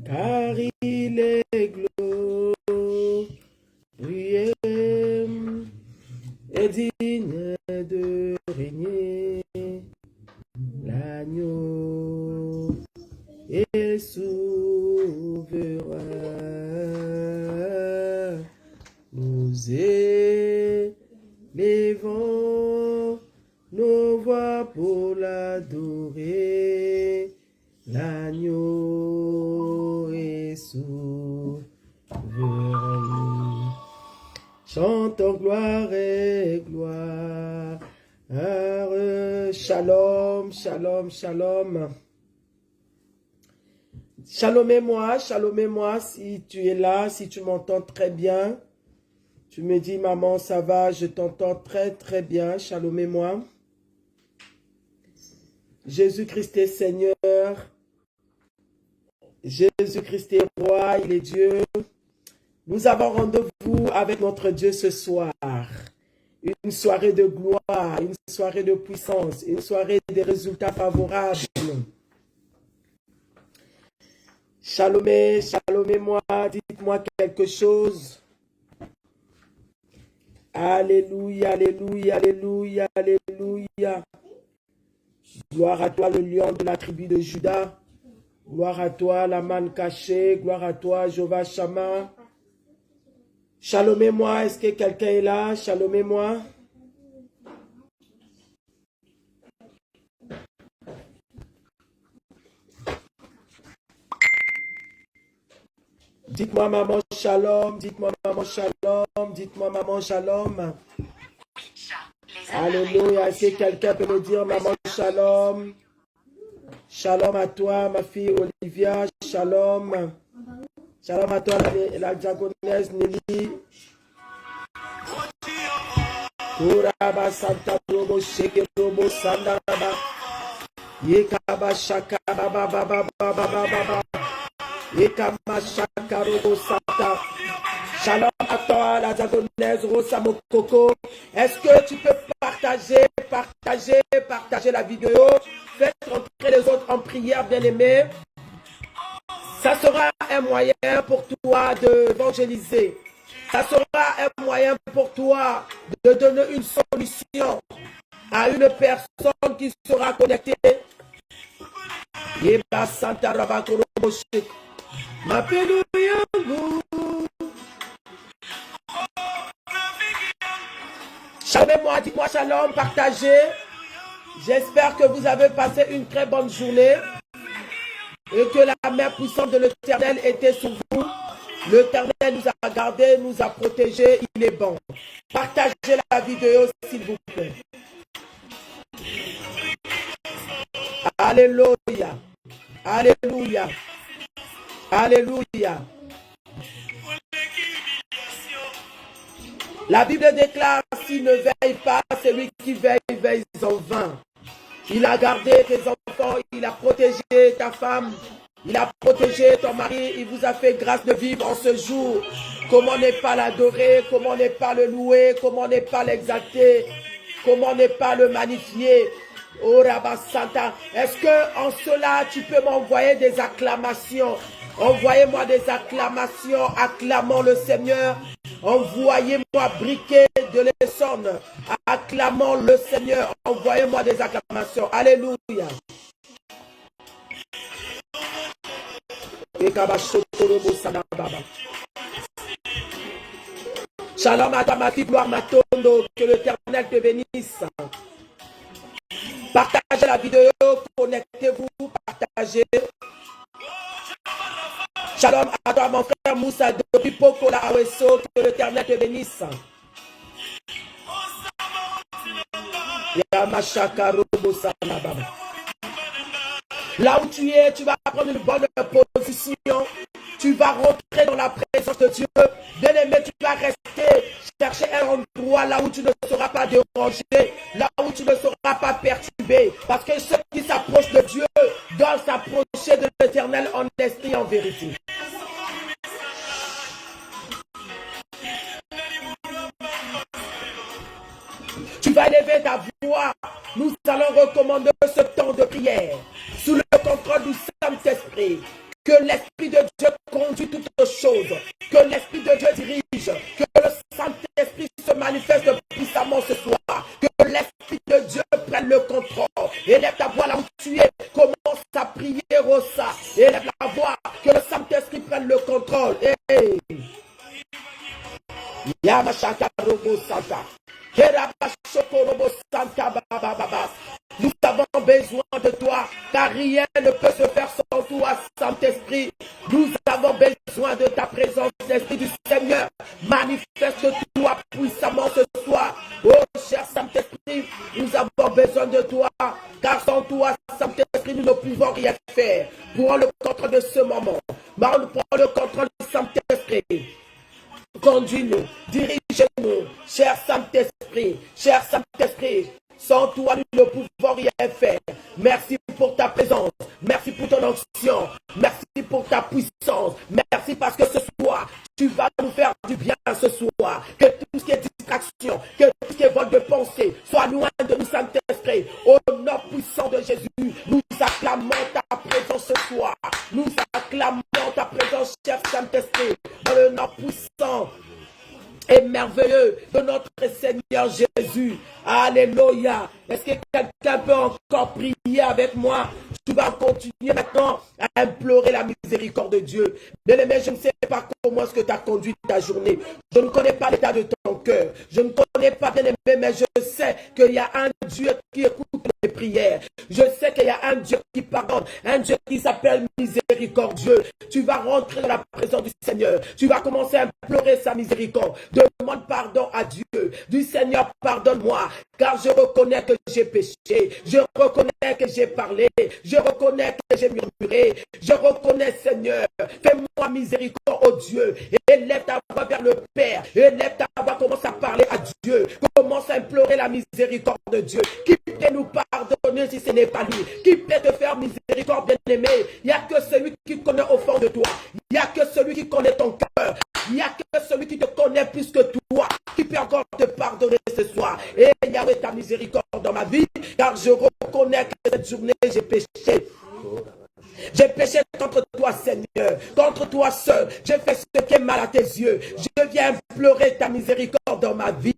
car il est glorieux et digne de régner. L'agneau est souverain. Nous élevons nos voix pour l'adorer. L'agneau est souverain. Chantons gloire et gloire. Shalom, shalom, shalom. Shalomez-moi si tu es là, si tu m'entends très bien. Tu me dis, maman, ça va, je t'entends très, très bien. Shalomez-moi. Jésus-Christ est Seigneur. Jésus-Christ est Roi, il est Dieu. Nous avons rendez-vous avec notre Dieu ce soir. Une soirée de gloire, une soirée de puissance, une soirée de résultats favorables. Shalomez-moi, dites-moi quelque chose. Alléluia, alléluia, alléluia, alléluia. Gloire à toi, le lion de la tribu de Juda. Gloire à toi, la manne cachée. Gloire à toi, Jéhovah Shammah. Shalomez-moi, est-ce que quelqu'un est là? Shalomez-moi. Dites-moi maman shalom, dites-moi maman shalom, dites-moi maman shalom. Alléluia, est-ce que quelqu'un peut me dire maman shalom? Shalom à toi ma fille Olivia, shalom. Shalom à toi la diaconesse Nelly. Kuraba Santa Robo Sheke Robo Sandaba. Yekaba Shaka Baba Baba Baba Baba. Yekama Shaka Robo Santa. Shalom à toi la diaconesse Rosa Mokoko. Est-ce que tu peux partager la vidéo? Faites entrer les autres en prière, bien-aimés. Ça sera un moyen pour toi d'évangéliser. Ça sera un moyen pour toi de donner une solution à une personne qui sera connectée. Yeba Santa Rabakoroboshik. Shalom, dis-moi shalom, partagez. J'espère que vous avez passé une très bonne journée et que la main puissante de l'Éternel était sur vous. L'Éternel nous a gardés, nous a protégés, il est bon. Partagez la vidéo s'il vous plaît. Alléluia. Alléluia. Alléluia. La Bible déclare, s'il ne veille pas, celui qui veille, veille en vain. Il a gardé tes enfants, il a protégé ta femme, il a protégé ton mari, il vous a fait grâce de vivre en ce jour. Comment ne pas l'adorer, comment ne pas le louer, comment ne pas l'exalter, comment ne pas le magnifier. Oh Rabba Santa, est-ce que en cela tu peux m'envoyer des acclamations? Envoyez-moi des acclamations, acclamons le Seigneur. Envoyez-moi briquet de l'Essonne, acclamons le Seigneur. Envoyez-moi des acclamations. Alléluia. Shalom à ta ma fille, gloire Matondo, que l'Éternel te bénisse. Partagez la vidéo, connectez-vous, partagez. Shalom à toi mon frère Moussa depuis Pokola Aweso, que l'Éternel te bénisse. Là où tu es, tu vas prendre une bonne position. Tu vas rentrer dans la présence de Dieu. Bien-aimé, tu vas rester, chercher un endroit là où tu ne seras pas dérangé, là où tu ne seras pas perturbé. Parce que ceux qui s'approchent de Dieu doivent s'approcher de l'Éternel en esprit et en vérité. Tu vas élever ta voix. Nous allons recommander ce temps de prière sous le contrôle du Saint-Esprit. Que l'Esprit de Dieu conduit toutes choses. Que l'Esprit de Dieu dirige. Que le Saint-Esprit se manifeste puissamment ce soir. Que l'Esprit de Dieu prenne le contrôle. Élève ta voix là où tu es. Commence à prier, Rosa. Élève la voix. Que le Saint-Esprit prenne le contrôle. Hey. Yamashaka Robo Santa. Nous avons besoin de toi, car rien ne peut se faire sans toi, Saint-Esprit. Nous avons besoin de ta présence, l'Esprit du Seigneur. Manifeste-toi puissamment ce soir. Oh, cher Saint-Esprit, nous avons besoin de toi, car sans toi, Saint-Esprit, nous ne pouvons rien faire. Prends le contrôle de ce moment. Prends le contrôle du Saint-Esprit. Conduis-nous, dirige-nous, cher Saint-Esprit, sans toi nous ne pouvons rien faire. Merci pour ta présence, merci pour ton onction, merci pour ta puissance, merci parce que ce soir, tu vas nous faire du bien ce soir. Que tout ce qui est distraction, que tout ce qui est vol de pensée, soit loin de nous, Saint-Esprit. Au nom puissant de Jésus, nous acclamons ta présence ce soir. Nous acclamons ta présence, cher Saint-Esprit, dans le nom puissant et merveilleux de notre Seigneur Jésus. Alléluia. Est-ce que quelqu'un peut encore prier avec moi? Tu vas continuer maintenant à implorer la miséricorde de Dieu. Bien-aimé, je ne sais pas comment est-ce que tu as conduit ta journée. Je ne connais pas l'état de ton cœur. Je ne connais pas, bien-aimé, mais je sais qu'il y a un Dieu qui écoute les prières. Je sais qu'il y a un Dieu qui pardonne. Un Dieu qui s'appelle miséricordieux. Tu vas rentrer dans la présence du Seigneur. Tu vas commencer à implorer sa miséricorde. Demande pardon à Dieu. Du Seigneur, pardonne-moi, car je reconnais que j'ai péché. Je reconnais que j'ai parlé. Je reconnais que j'ai murmuré. Je reconnais, Seigneur. Fais-moi miséricorde, oh Dieu. Élève ta voix vers le Père. Élève ta voix, commence à parler à Dieu. Commence à implorer la miséricorde de Dieu. Qui peut nous pardonner si ce n'est pas lui? Qui peut te faire miséricorde, bien-aimé? Il n'y a que celui qui connaît au fond de toi. Il n'y a que celui qui connaît ton cœur. Il n'y a que celui qui te connaît plus que toi, qui peut encore te pardonner ce soir. Et Yahweh, ta miséricorde dans ma vie, car je reconnais que cette journée, j'ai péché. J'ai péché contre toi, Seigneur, contre toi seul. J'ai fait ce qui est mal à tes yeux. Je viens implorer ta miséricorde dans ma vie.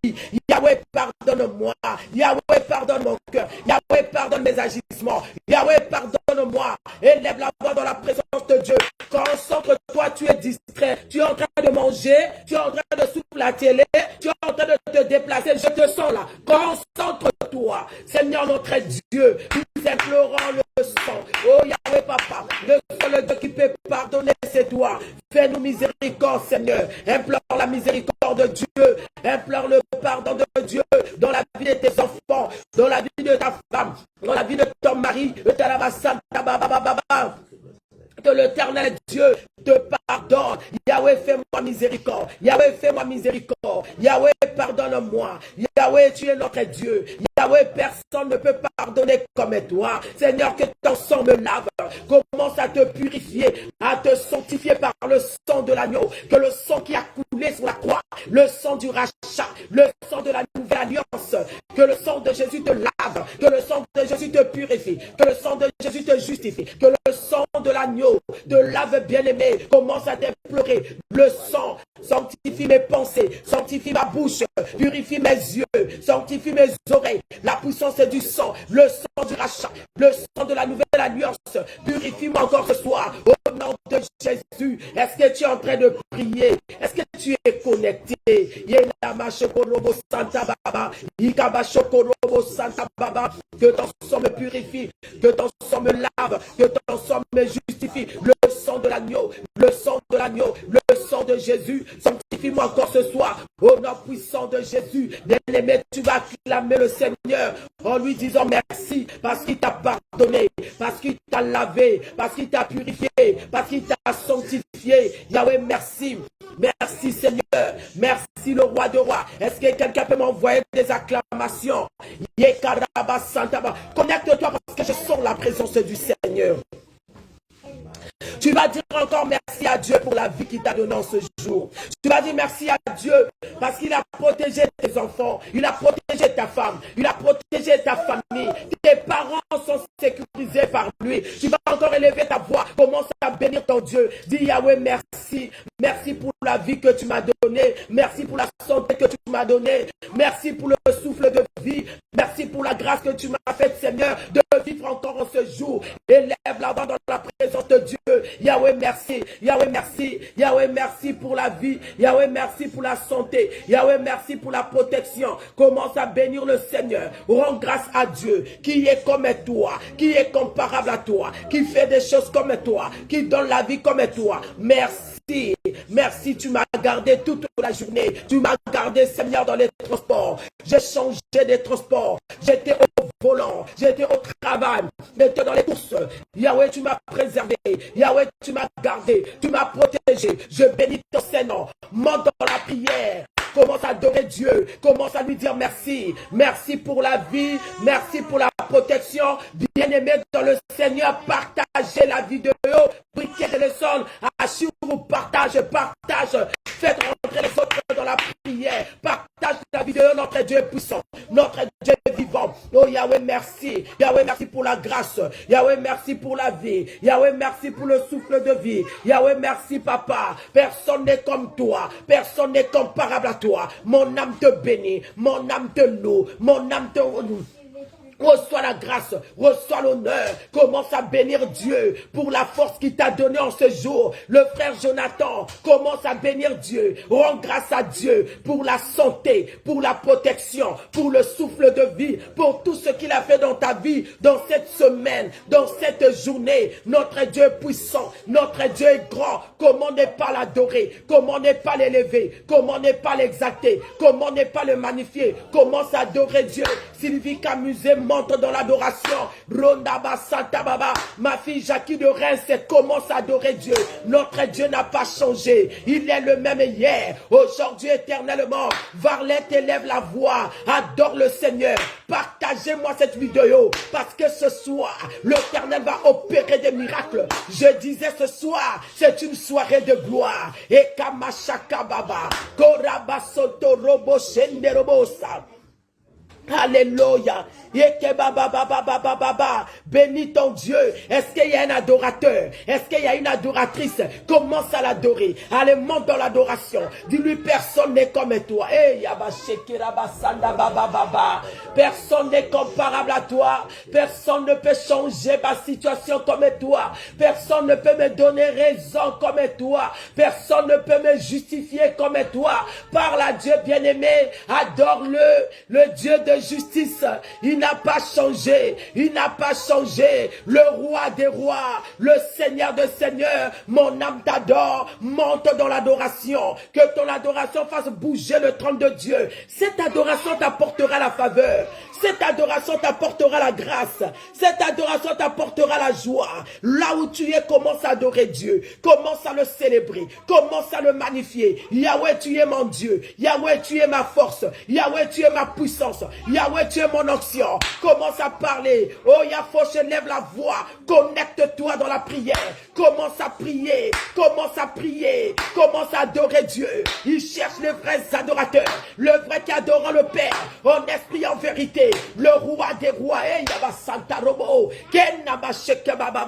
Yahweh, pardonne-moi. Yahweh, pardonne mon cœur. Yahweh, pardonne mes agissements. Yahweh, pardonne-moi. Élève la voix dans la présence de Dieu. Concentre-toi, tu es distrait. Tu es en train de manger. Tu es en train de souffler la télé. Tu es en train de te déplacer. Je te sens là. Concentre-toi. Seigneur notre Dieu, nous implorons le sang. Oh Yahweh, Papa, le seul Dieu qui peut pardonner, c'est toi. Fais-nous miséricorde, Seigneur. Implore la miséricorde de Dieu. Implore le pardon de Dieu dans la vie de tes enfants, dans la vie de ta femme, dans la vie de ton mari. Que l'éternel Dieu te pardonne. Yahweh, fais-moi miséricorde. Yahweh, fais-moi miséricorde. Yahweh, pardonne-moi. Yahweh, tu es notre Dieu. Yahweh, personne ne peut pardonner comme toi. Seigneur, que ton sang me lave. Commence à te purifier, à te sanctifier par le sang de l'agneau. Que le sang qui a coulé sur la croix, le sang du rachat, le sang de la nouvelle alliance, que le sang de Jésus te lave, que le sang de Jésus te purifie, que le sang de Jésus te justifie, que le sang de l'agneau te lave, bien-aimé. Commence à déplorer le sang. Sanctifie mes pensées, sanctifie ma bouche, purifie mes yeux, sanctifie mes oreilles. La puissance du sang, le sang du rachat, le sang de la nouvelle alliance. Purifie-moi encore ce soir. Au nom de Jésus, est-ce que tu es en train de prier? Est-ce que tu es connecté? Que ton sang me purifie, que ton sang me lave, que ton sang me justifie. Le sang de l'agneau, le sang de l'agneau, le sang de Jésus. Sanctifie-moi encore ce soir. Au nom puissant de Jésus, bien-aimé, tu vas acclamer le Seigneur en lui disant merci parce qu'il t'a pardonné, parce qu'il t'a lavé, parce qu'il t'a purifié, parce qu'il t'a sanctifié. Yahweh, merci. Merci Seigneur. Merci le roi de rois. Est-ce que quelqu'un peut m'envoyer des acclamations? Connecte-toi parce que je sens la présence du Seigneur. Tu vas dire encore merci à Dieu pour la vie qu'il t'a donnée en ce jour. Tu vas dire merci à Dieu parce qu'il a protégé tes enfants, il a protégé ta femme, il a protégé ta famille. Tes parents sont sécurisés utilisé par lui. Tu vas encore élever ta voix. Commence à bénir ton Dieu. Dis Yahweh, merci. Merci pour la vie que tu m'as donnée. Merci pour la santé que tu m'as donnée. Merci pour le souffle de vie. Merci pour la grâce que tu m'as faite, Seigneur, de vivre encore en ce jour. Élève la voix dans la présence de Dieu. Yahweh, merci. Yahweh, merci. Yahweh, merci pour la vie. Yahweh, merci pour la santé. Yahweh, merci pour la protection. Commence à bénir le Seigneur. Rends grâce à Dieu qui est comme toi, qui est comparable à toi, qui fait des choses comme toi, qui donne la vie comme toi. Merci. Merci, tu m'as gardé toute la journée. Tu m'as gardé, Seigneur, dans les transports. J'ai changé des transports. J'étais au volant. J'étais au travail. J'étais dans les courses. Yahweh, tu m'as préservé. Yahweh, tu m'as gardé. Tu m'as protégé. Je bénis ton Seigneur. Monte dans la prière. Commence à adorer Dieu. Commence à lui dire merci. Merci pour la vie. Merci pour la protection. Bien-aimé dans le Seigneur, partagez la vidéo. Briquez les sols. Assure-vous, partage. Faites rentrer les autres dans la prière. Partage la vidéo. Notre Dieu est puissant. Notre Dieu est vivant. Oh Yahweh, merci. Yahweh, merci pour la grâce. Yahweh, merci pour la vie. Yahweh, merci pour le souffle de vie. Yahweh, merci, Papa. Personne n'est comme toi. Personne n'est comparable à toi. Mon âme te bénit. Mon âme te loue. Mon âme te loue. Reçois la grâce, reçois l'honneur. Commence à bénir Dieu pour la force qu'il t'a donnée en ce jour. Le frère Jonathan, commence à bénir Dieu. Rends grâce à Dieu pour la santé, pour la protection, pour le souffle de vie, pour tout ce qu'il a fait dans ta vie, dans cette semaine, dans cette journée. Notre Dieu est puissant, notre Dieu est grand. Comment ne pas l'adorer? Comment ne pas l'élever? Comment ne pas l'exalter? Comment ne pas le magnifier? Commence à adorer Dieu. Sylvie Camusé monte dans l'adoration. Rondaba Santa Baba. Ma fille Jackie de Reims commence à adorer Dieu. Notre Dieu n'a pas changé. Il est le même hier, aujourd'hui, éternellement. Varlette, élève la voix. Adore le Seigneur. Partagez-moi cette vidéo parce que ce soir, l'Éternel va opérer des miracles. Je disais ce soir, c'est une soirée de gloire. Et Kamashaka Baba. Koraba Soto Robo Shende Robosa. Alléluia. Bénis ton Dieu. Est-ce qu'il y a un adorateur? Est-ce qu'il y a une adoratrice? Commence à l'adorer. Allez, monte dans l'adoration. Dis-lui, personne n'est comme toi. Personne n'est comparable à toi. Personne ne peut changer ma situation comme toi. Personne ne peut me donner raison comme toi. Personne ne peut me justifier comme toi. Parle à Dieu bien-aimé. Adore-le. Le Dieu de justice. Il n'a pas changé. Il n'a pas changé. Le roi des rois. Le Seigneur des seigneurs. Mon âme t'adore. Monte dans l'adoration. Que ton adoration fasse bouger le trône de Dieu. Cette adoration t'apportera la faveur. Cette adoration t'apportera la grâce. Cette adoration t'apportera la joie. Là où tu es, commence à adorer Dieu. Commence à le célébrer. Commence à le magnifier. Yahweh, tu es mon Dieu. Yahweh, tu es ma force. Yahweh, tu es ma puissance. Yahweh, tu es mon onction. Commence à parler. Oh, Yahweh, lève la voix. Connecte-toi dans la prière. Commence à prier. Commence à prier. Commence à adorer Dieu. Il cherche les vrais adorateurs. Le vrai qui adore le Père. En esprit, en vérité. Le roi des rois, Yaba Santa Robo, Kenaba Sheke Baba,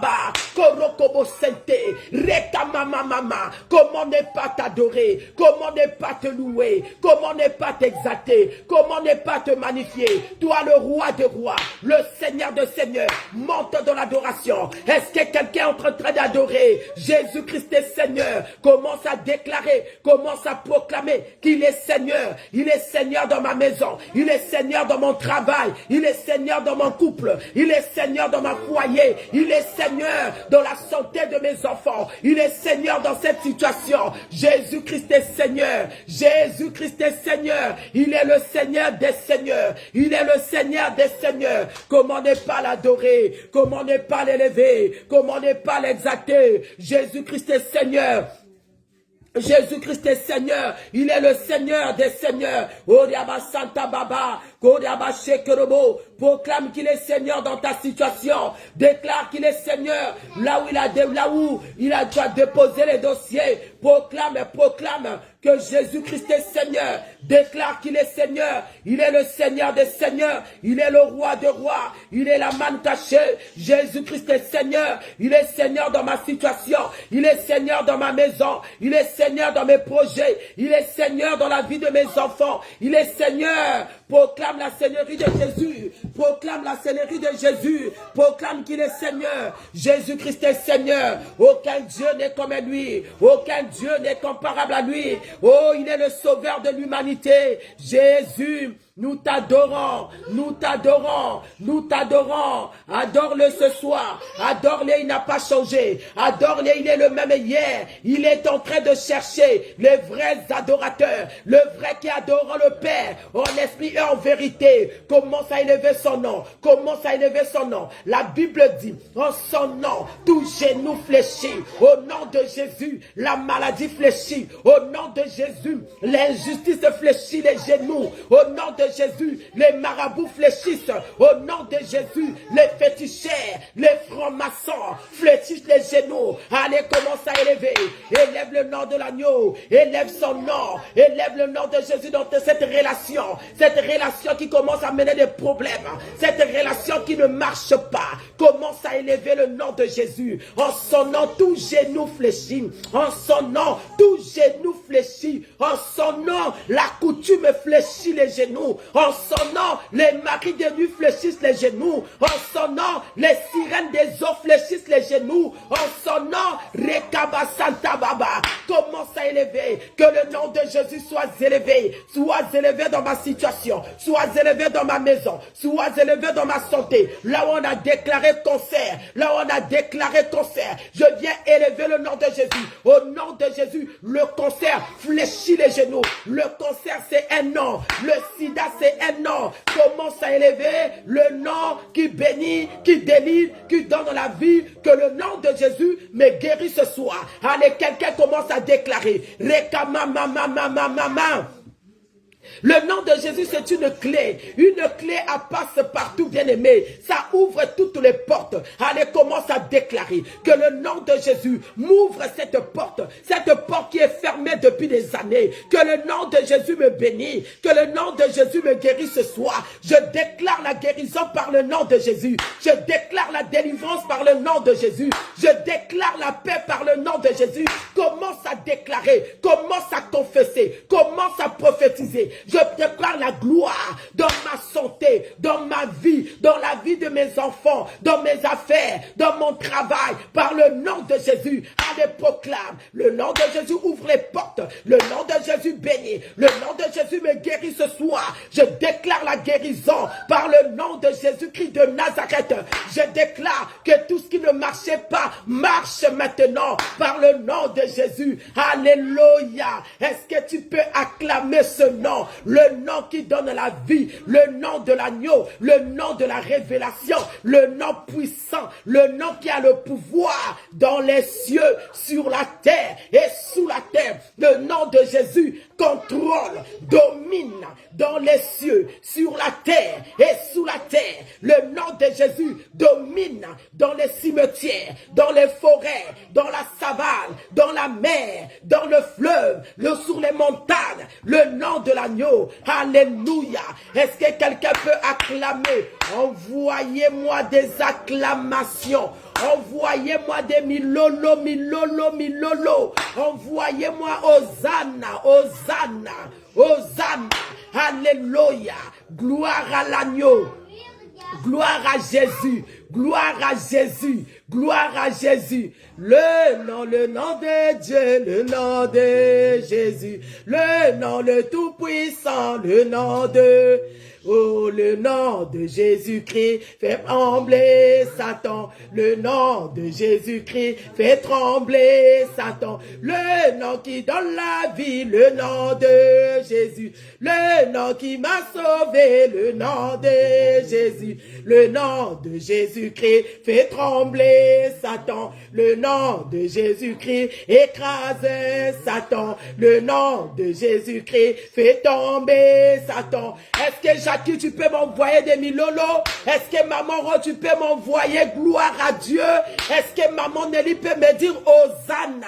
Korokobo Sente, Rekamama Mama. Comment ne pas t'adorer? Comment ne pas te louer? Comment ne pas t'exalter? Comment ne pas te magnifier? Toi, le roi des rois, le Seigneur de seigneurs, monte dans l'adoration. Est-ce que quelqu'un est en train d'adorer Jésus-Christ est Seigneur? Commence à déclarer, commence à proclamer qu'il est Seigneur. Il est Seigneur dans ma maison. Il est Seigneur dans mon travail. Il est Seigneur dans mon couple. Il est Seigneur dans ma foyer. Il est Seigneur dans la santé de mes enfants. Il est Seigneur dans cette situation. Jésus-Christ est Seigneur. Jésus-Christ est Seigneur. Il est le Seigneur des seigneurs. Il est le Seigneur des seigneurs. Comment ne pas l'adorer? Comment ne pas l'élever? Comment ne pas l'exalter? Jésus-Christ est Seigneur. Jésus-Christ est Seigneur, il est le Seigneur des seigneurs. Oriaba Santa Baba, Proclame qu'il est Seigneur dans ta situation. Déclare qu'il est Seigneur là où il a déjà déposé les dossiers. Proclame que Jésus-Christ est Seigneur. Déclare qu'il est Seigneur. Il est le Seigneur des Seigneurs. Il est le roi des rois. Il est la manne cachée. Jésus-Christ est Seigneur. Il est Seigneur dans ma situation. Il est Seigneur dans ma maison. Il est Seigneur dans mes projets. Il est Seigneur dans la vie de mes enfants. Il est Seigneur. Proclame la seigneurie de Jésus. Proclame la seigneurie de Jésus. Proclame qu'il est Seigneur. Jésus-Christ est Seigneur. Aucun Dieu n'est comme lui. Aucun Dieu n'est comparable à lui. Oh, il est le sauveur de l'humanité. Jésus, nous t'adorons, nous t'adorons, nous t'adorons. Adore-le ce soir. Adore-le, il n'a pas changé. Adore-le, il est le même hier. Il est en train de chercher les vrais adorateurs. Le vrai qui adore le Père en esprit et en vérité. Commence à élever son nom. Commence à élever son nom. La Bible dit, en son nom, tout genou fléchit. Au nom de Jésus, la maladie fléchit. Au nom de Jésus, l'injustice fléchit les genoux. Au nom de Jésus, les marabouts fléchissent. Au nom de Jésus, les féticheurs, les francs-maçons fléchissent les genoux. Allez, commence à élever. Élève le nom de l'agneau. Élève son nom. Élève le nom de Jésus dans cette relation. Cette relation qui commence à mener des problèmes. Cette relation qui ne marche pas. Commence à élever le nom de Jésus. En son nom, tout genou fléchit. En son nom, tout genou fléchit. En son nom, la coutume fléchit les genoux. En son nom, les maris de nuit fléchissent les genoux. En son nom, les sirènes des eaux fléchissent les genoux. En son nom, Rekaba Santa Baba. Commence à élever. Que le nom de Jésus soit élevé. Soit élevé dans ma situation. Soit élevé dans ma maison. Soit élevé dans ma santé. Là où on a déclaré cancer. Là où on a déclaré cancer. Je viens élever le nom de Jésus. Au nom de Jésus, le cancer fléchit les genoux. Le cancer, c'est un nom. Le sida, c'est un nom. Commence à élever le nom qui bénit, qui délivre, qui donne la vie. Que le nom de Jésus me guérit ce soir. Allez, quelqu'un commence à déclarer. Rekama mama mama mama. Le nom de Jésus, c'est une clé à passe-partout, bien-aimé. Ça ouvre toutes les portes. Allez, commence à déclarer que le nom de Jésus m'ouvre cette porte qui est fermée depuis des années. Que le nom de Jésus me bénit, que le nom de Jésus me guérit ce soir. Je déclare la guérison par le nom de Jésus. Je déclare la délivrance par le nom de Jésus. Je déclare la paix par le nom de Jésus. Commence à déclarer, commence à confesser, commence à prophétiser. Je déclare la gloire dans ma santé, dans ma vie, dans la vie de mes enfants, dans mes affaires, dans mon travail, par le nom de Jésus. Allez, proclame. Le nom de Jésus ouvre les portes. Le nom de Jésus bénit. Le nom de Jésus me guérit ce soir. Je déclare la guérison par le nom de Jésus-Christ de Nazareth. Je déclare que tout ce qui ne marchait pas marche maintenant par le nom de Jésus. Alléluia. Est-ce que tu peux acclamer ce nom? Le nom qui donne la vie, le nom de l'agneau, le nom de la révélation, le nom puissant, le nom qui a le pouvoir dans les cieux, sur la terre et sous la terre. Le nom de Jésus contrôle, domine dans les cieux, sur la terre et sous la terre. Le nom de Jésus domine dans les cimetières, dans les forêts, dans la savane, dans la mer, dans le fleuve, sur les montagnes. Le nom de l'agneau. Alléluia. Est-ce que quelqu'un peut acclamer? Envoyez-moi des acclamations. Envoyez-moi des milolo, milolo, milolo. Envoyez-moi Hosanna, Hosanna, Hosanna. Alléluia. Gloire à l'agneau. Gloire à Jésus. Gloire à Jésus. Gloire à Jésus. Le nom de Dieu, le nom de Jésus. Le nom le tout-puissant, le nom de... Oh, le nom de Jésus-Christ fait trembler Satan. Le nom de Jésus-Christ fait trembler Satan. Le nom qui donne la vie, le nom de Jésus. Le nom qui m'a sauvé, le nom de Jésus. Le nom de Jésus. Jésus-Christ fait trembler Satan. Le nom de Jésus-Christ écrase Satan. Le nom de Jésus-Christ fait tomber Satan. Est-ce que Jackie, tu peux m'envoyer des milolos? Est-ce que maman Ro, tu peux m'envoyer gloire à Dieu? Est-ce que maman Nelly peut me dire Hosanna?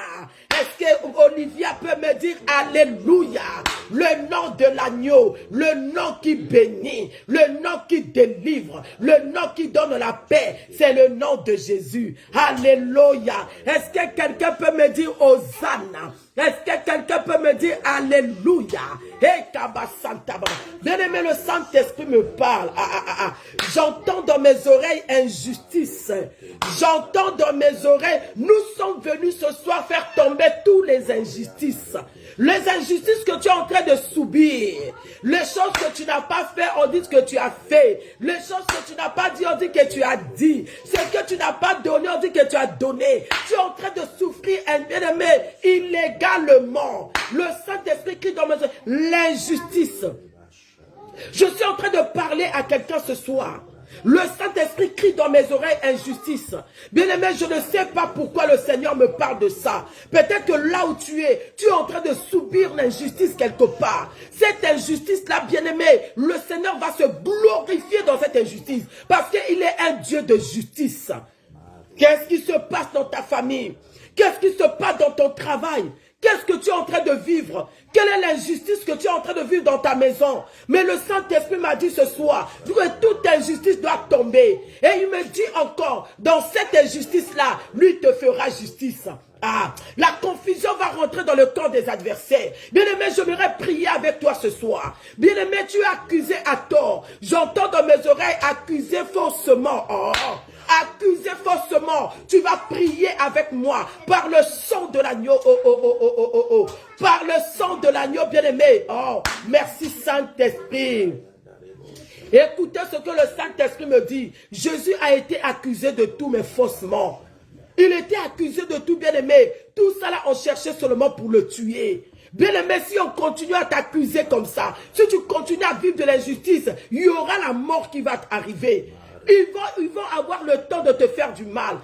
Est-ce que Olivia peut me dire Alléluia? Le nom de l'agneau, le nom qui bénit, le nom qui délivre, le nom qui donne la paix, c'est le nom de Jésus. Alléluia. Est-ce que quelqu'un peut me dire Hosanna? Est-ce que quelqu'un peut me dire Alléluia? Bien aimé, le Saint-Esprit me parle. J'entends dans mes oreilles injustice. J'entends dans mes oreilles, nous sommes venus ce soir faire tomber tous les injustices. Les injustices que tu es en train de subir. Les choses que tu n'as pas fait, on dit que tu as fait. Les choses que tu n'as pas dit, on dit que tu as dit. Ce que tu n'as pas donné, on dit que tu as donné. Tu es en train de souffrir, bien-aimé, illégalement. Le Saint-Esprit crie dans mes oreilles, l'injustice. Je suis en train de parler à quelqu'un ce soir. Le Saint-Esprit crie dans mes oreilles injustice. Bien-aimé, je ne sais pas pourquoi le Seigneur me parle de ça. Peut-être que là où tu es en train de subir l'injustice quelque part. Cette injustice-là, bien-aimé, le Seigneur va se glorifier dans cette injustice. Parce qu'il est un Dieu de justice. Qu'est-ce qui se passe dans ta famille? Qu'est-ce qui se passe dans ton travail? Qu'est-ce que tu es en train de vivre? Quelle est l'injustice que tu es en train de vivre dans ta maison? Mais le Saint-Esprit m'a dit ce soir que toute injustice doit tomber. Et il me dit encore, dans cette injustice-là, lui te fera justice. La confusion va rentrer dans le camp des adversaires. Bien-aimé, j'aimerais prier avec toi ce soir. Bien-aimé, tu es accusé à tort. J'entends dans mes oreilles accusé faussement. Accusé faussement. Tu vas prier avec moi par le sang de l'agneau. Par le sang de l'agneau, bien-aimé. Merci Saint-Esprit. Écoutez ce que le Saint-Esprit me dit. Jésus a été accusé de tout, mais faussement. Il était accusé de tout, bien-aimé. Tout ça là, on cherchait seulement pour le tuer. Bien-aimé, si on continue à t'accuser comme ça, si tu continues à vivre de l'injustice, il y aura la mort qui va t'arriver. Ils vont avoir le temps de te faire du mal.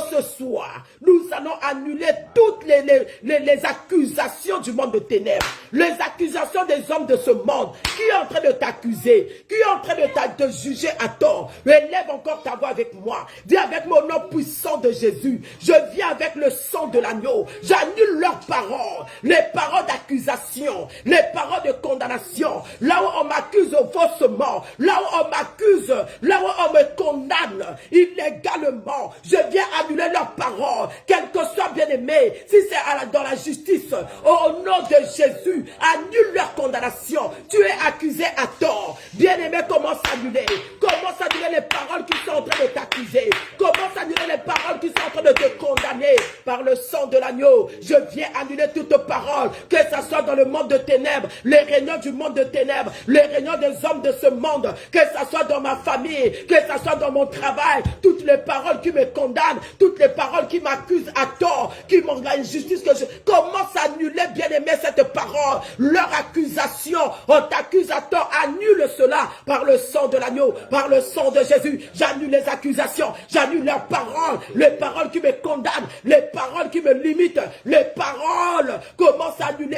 Ce soir, nous allons annuler toutes les accusations du monde de ténèbres. Les accusations des hommes de ce monde. Qui est en train de t'accuser? Qui est en train de te juger à tort? Élève encore ta voix avec moi. Dis avec mon nom puissant de Jésus. Je viens avec le sang de l'agneau. J'annule leurs paroles. Les paroles d'accusation. Les paroles de condamnation. Là où on m'accuse faussement. Là où on m'accuse. Là où on me condamne illégalement. Je viens annuler leurs paroles, quel que soit bien-aimé. Si c'est dans la justice, au nom de Jésus, annule leur condamnation. Tu es accusé à tort. Bien-aimé, commence à annuler. Commence à annuler les paroles qui sont en train de t'accuser. Commence à annuler les paroles qui sont en train de te condamner. Par le sang de l'agneau, je viens annuler toutes paroles, que ce soit dans le monde de ténèbres, les réunions du monde de ténèbres, les réunions des hommes de ce monde, que ce soit dans ma famille, que ce soit dans mon travail, toutes les paroles qui me condamnent, toutes les paroles qui m'accusent à tort, qui m'ont l'injustice que je commence à annuler, bien aimé, cette parole, leur accusation, on t'accuse à tort, annule cela par le sang de l'agneau, par le sang de Jésus. J'annule les accusations, j'annule leurs paroles, les paroles qui me condamnent, les paroles qui me limitent, les paroles, commence à annuler,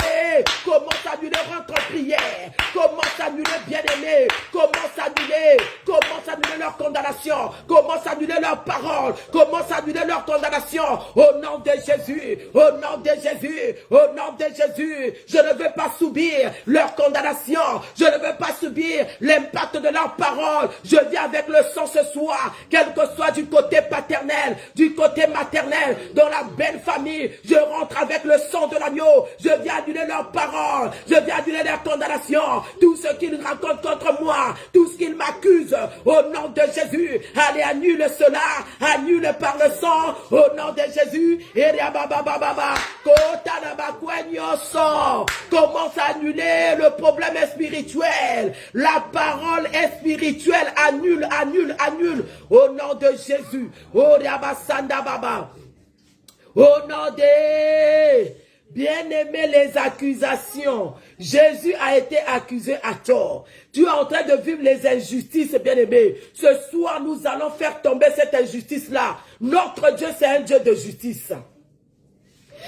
rentre en prière, commence à annuler, bien aimé, commence à annuler leur condamnation, commence à annuler leurs paroles, commence à annuler leur condamnation, au nom de Jésus, au nom de Jésus, au nom de Jésus. Je ne veux pas subir leur condamnation, je ne veux pas subir l'impact de leurs paroles. Je viens avec le sang ce soir, quel que soit du côté paternel, du côté maternel, dans la belle famille, je rentre avec le sang de l'agneau, je viens annuler leurs paroles, je viens annuler leur condamnation, tout ce qu'ils racontent contre moi, tout ce qu'ils m'accusent, au nom de Jésus. Allez, annule cela, annule par le sang, au nom de Jésus. Commence à annuler le problème est spirituel. La parole est spirituelle. Annule, annule, annule. Au nom de Jésus. Au nom de Bien-aimé, les accusations. Jésus a été accusé à tort. Tu es en train de vivre les injustices, bien-aimé. Ce soir, nous allons faire tomber cette injustice-là. Notre Dieu, c'est un Dieu de justice.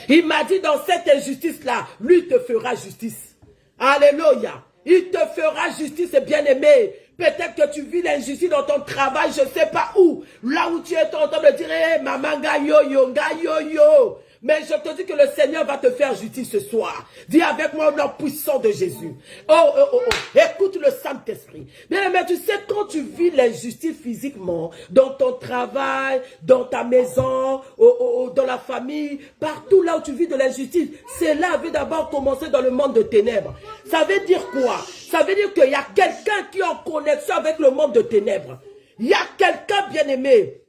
Il m'a dit dans cette injustice-là, lui te fera justice. Alléluia. Il te fera justice, bien-aimé. Peut-être que tu vis l'injustice dans ton travail, je ne sais pas où. Là où tu es en train de dire, hey, maman, ga yo. Mais je te dis que le Seigneur va te faire justice ce soir. Dis avec moi au nom puissant de Jésus. Oh. Écoute le Saint-Esprit. Mais tu sais, quand tu vis l'injustice physiquement, dans ton travail, dans ta maison, dans la famille, partout là où tu vis de l'injustice, cela veut d'abord commencer dans le monde de ténèbres. Ça veut dire quoi? Ça veut dire qu'il y a quelqu'un qui est en connexion avec le monde de ténèbres. Il y a quelqu'un bien-aimé.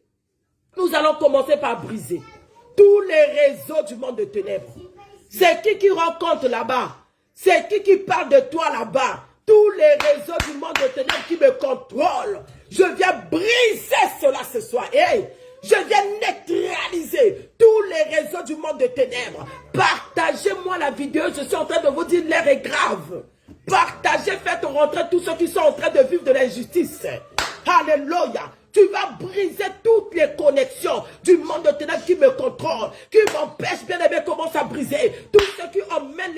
Nous allons commencer par briser tous les réseaux du monde de ténèbres. C'est qui rencontre là-bas? C'est qui parle de toi là-bas? Tous les réseaux du monde de ténèbres qui me contrôlent. Je viens briser cela ce soir. Hey, je viens neutraliser tous les réseaux du monde de ténèbres. Partagez-moi la vidéo. Je suis en train de vous dire l'heure est grave. Partagez, faites rentrer tous ceux qui sont en train de vivre de l'injustice. Alléluia. Tu vas briser toutes les connexions du monde de ténèbres qui me contrôlent, qui m'empêchent, bien aimé, commence à briser. Tous ceux qui emmènent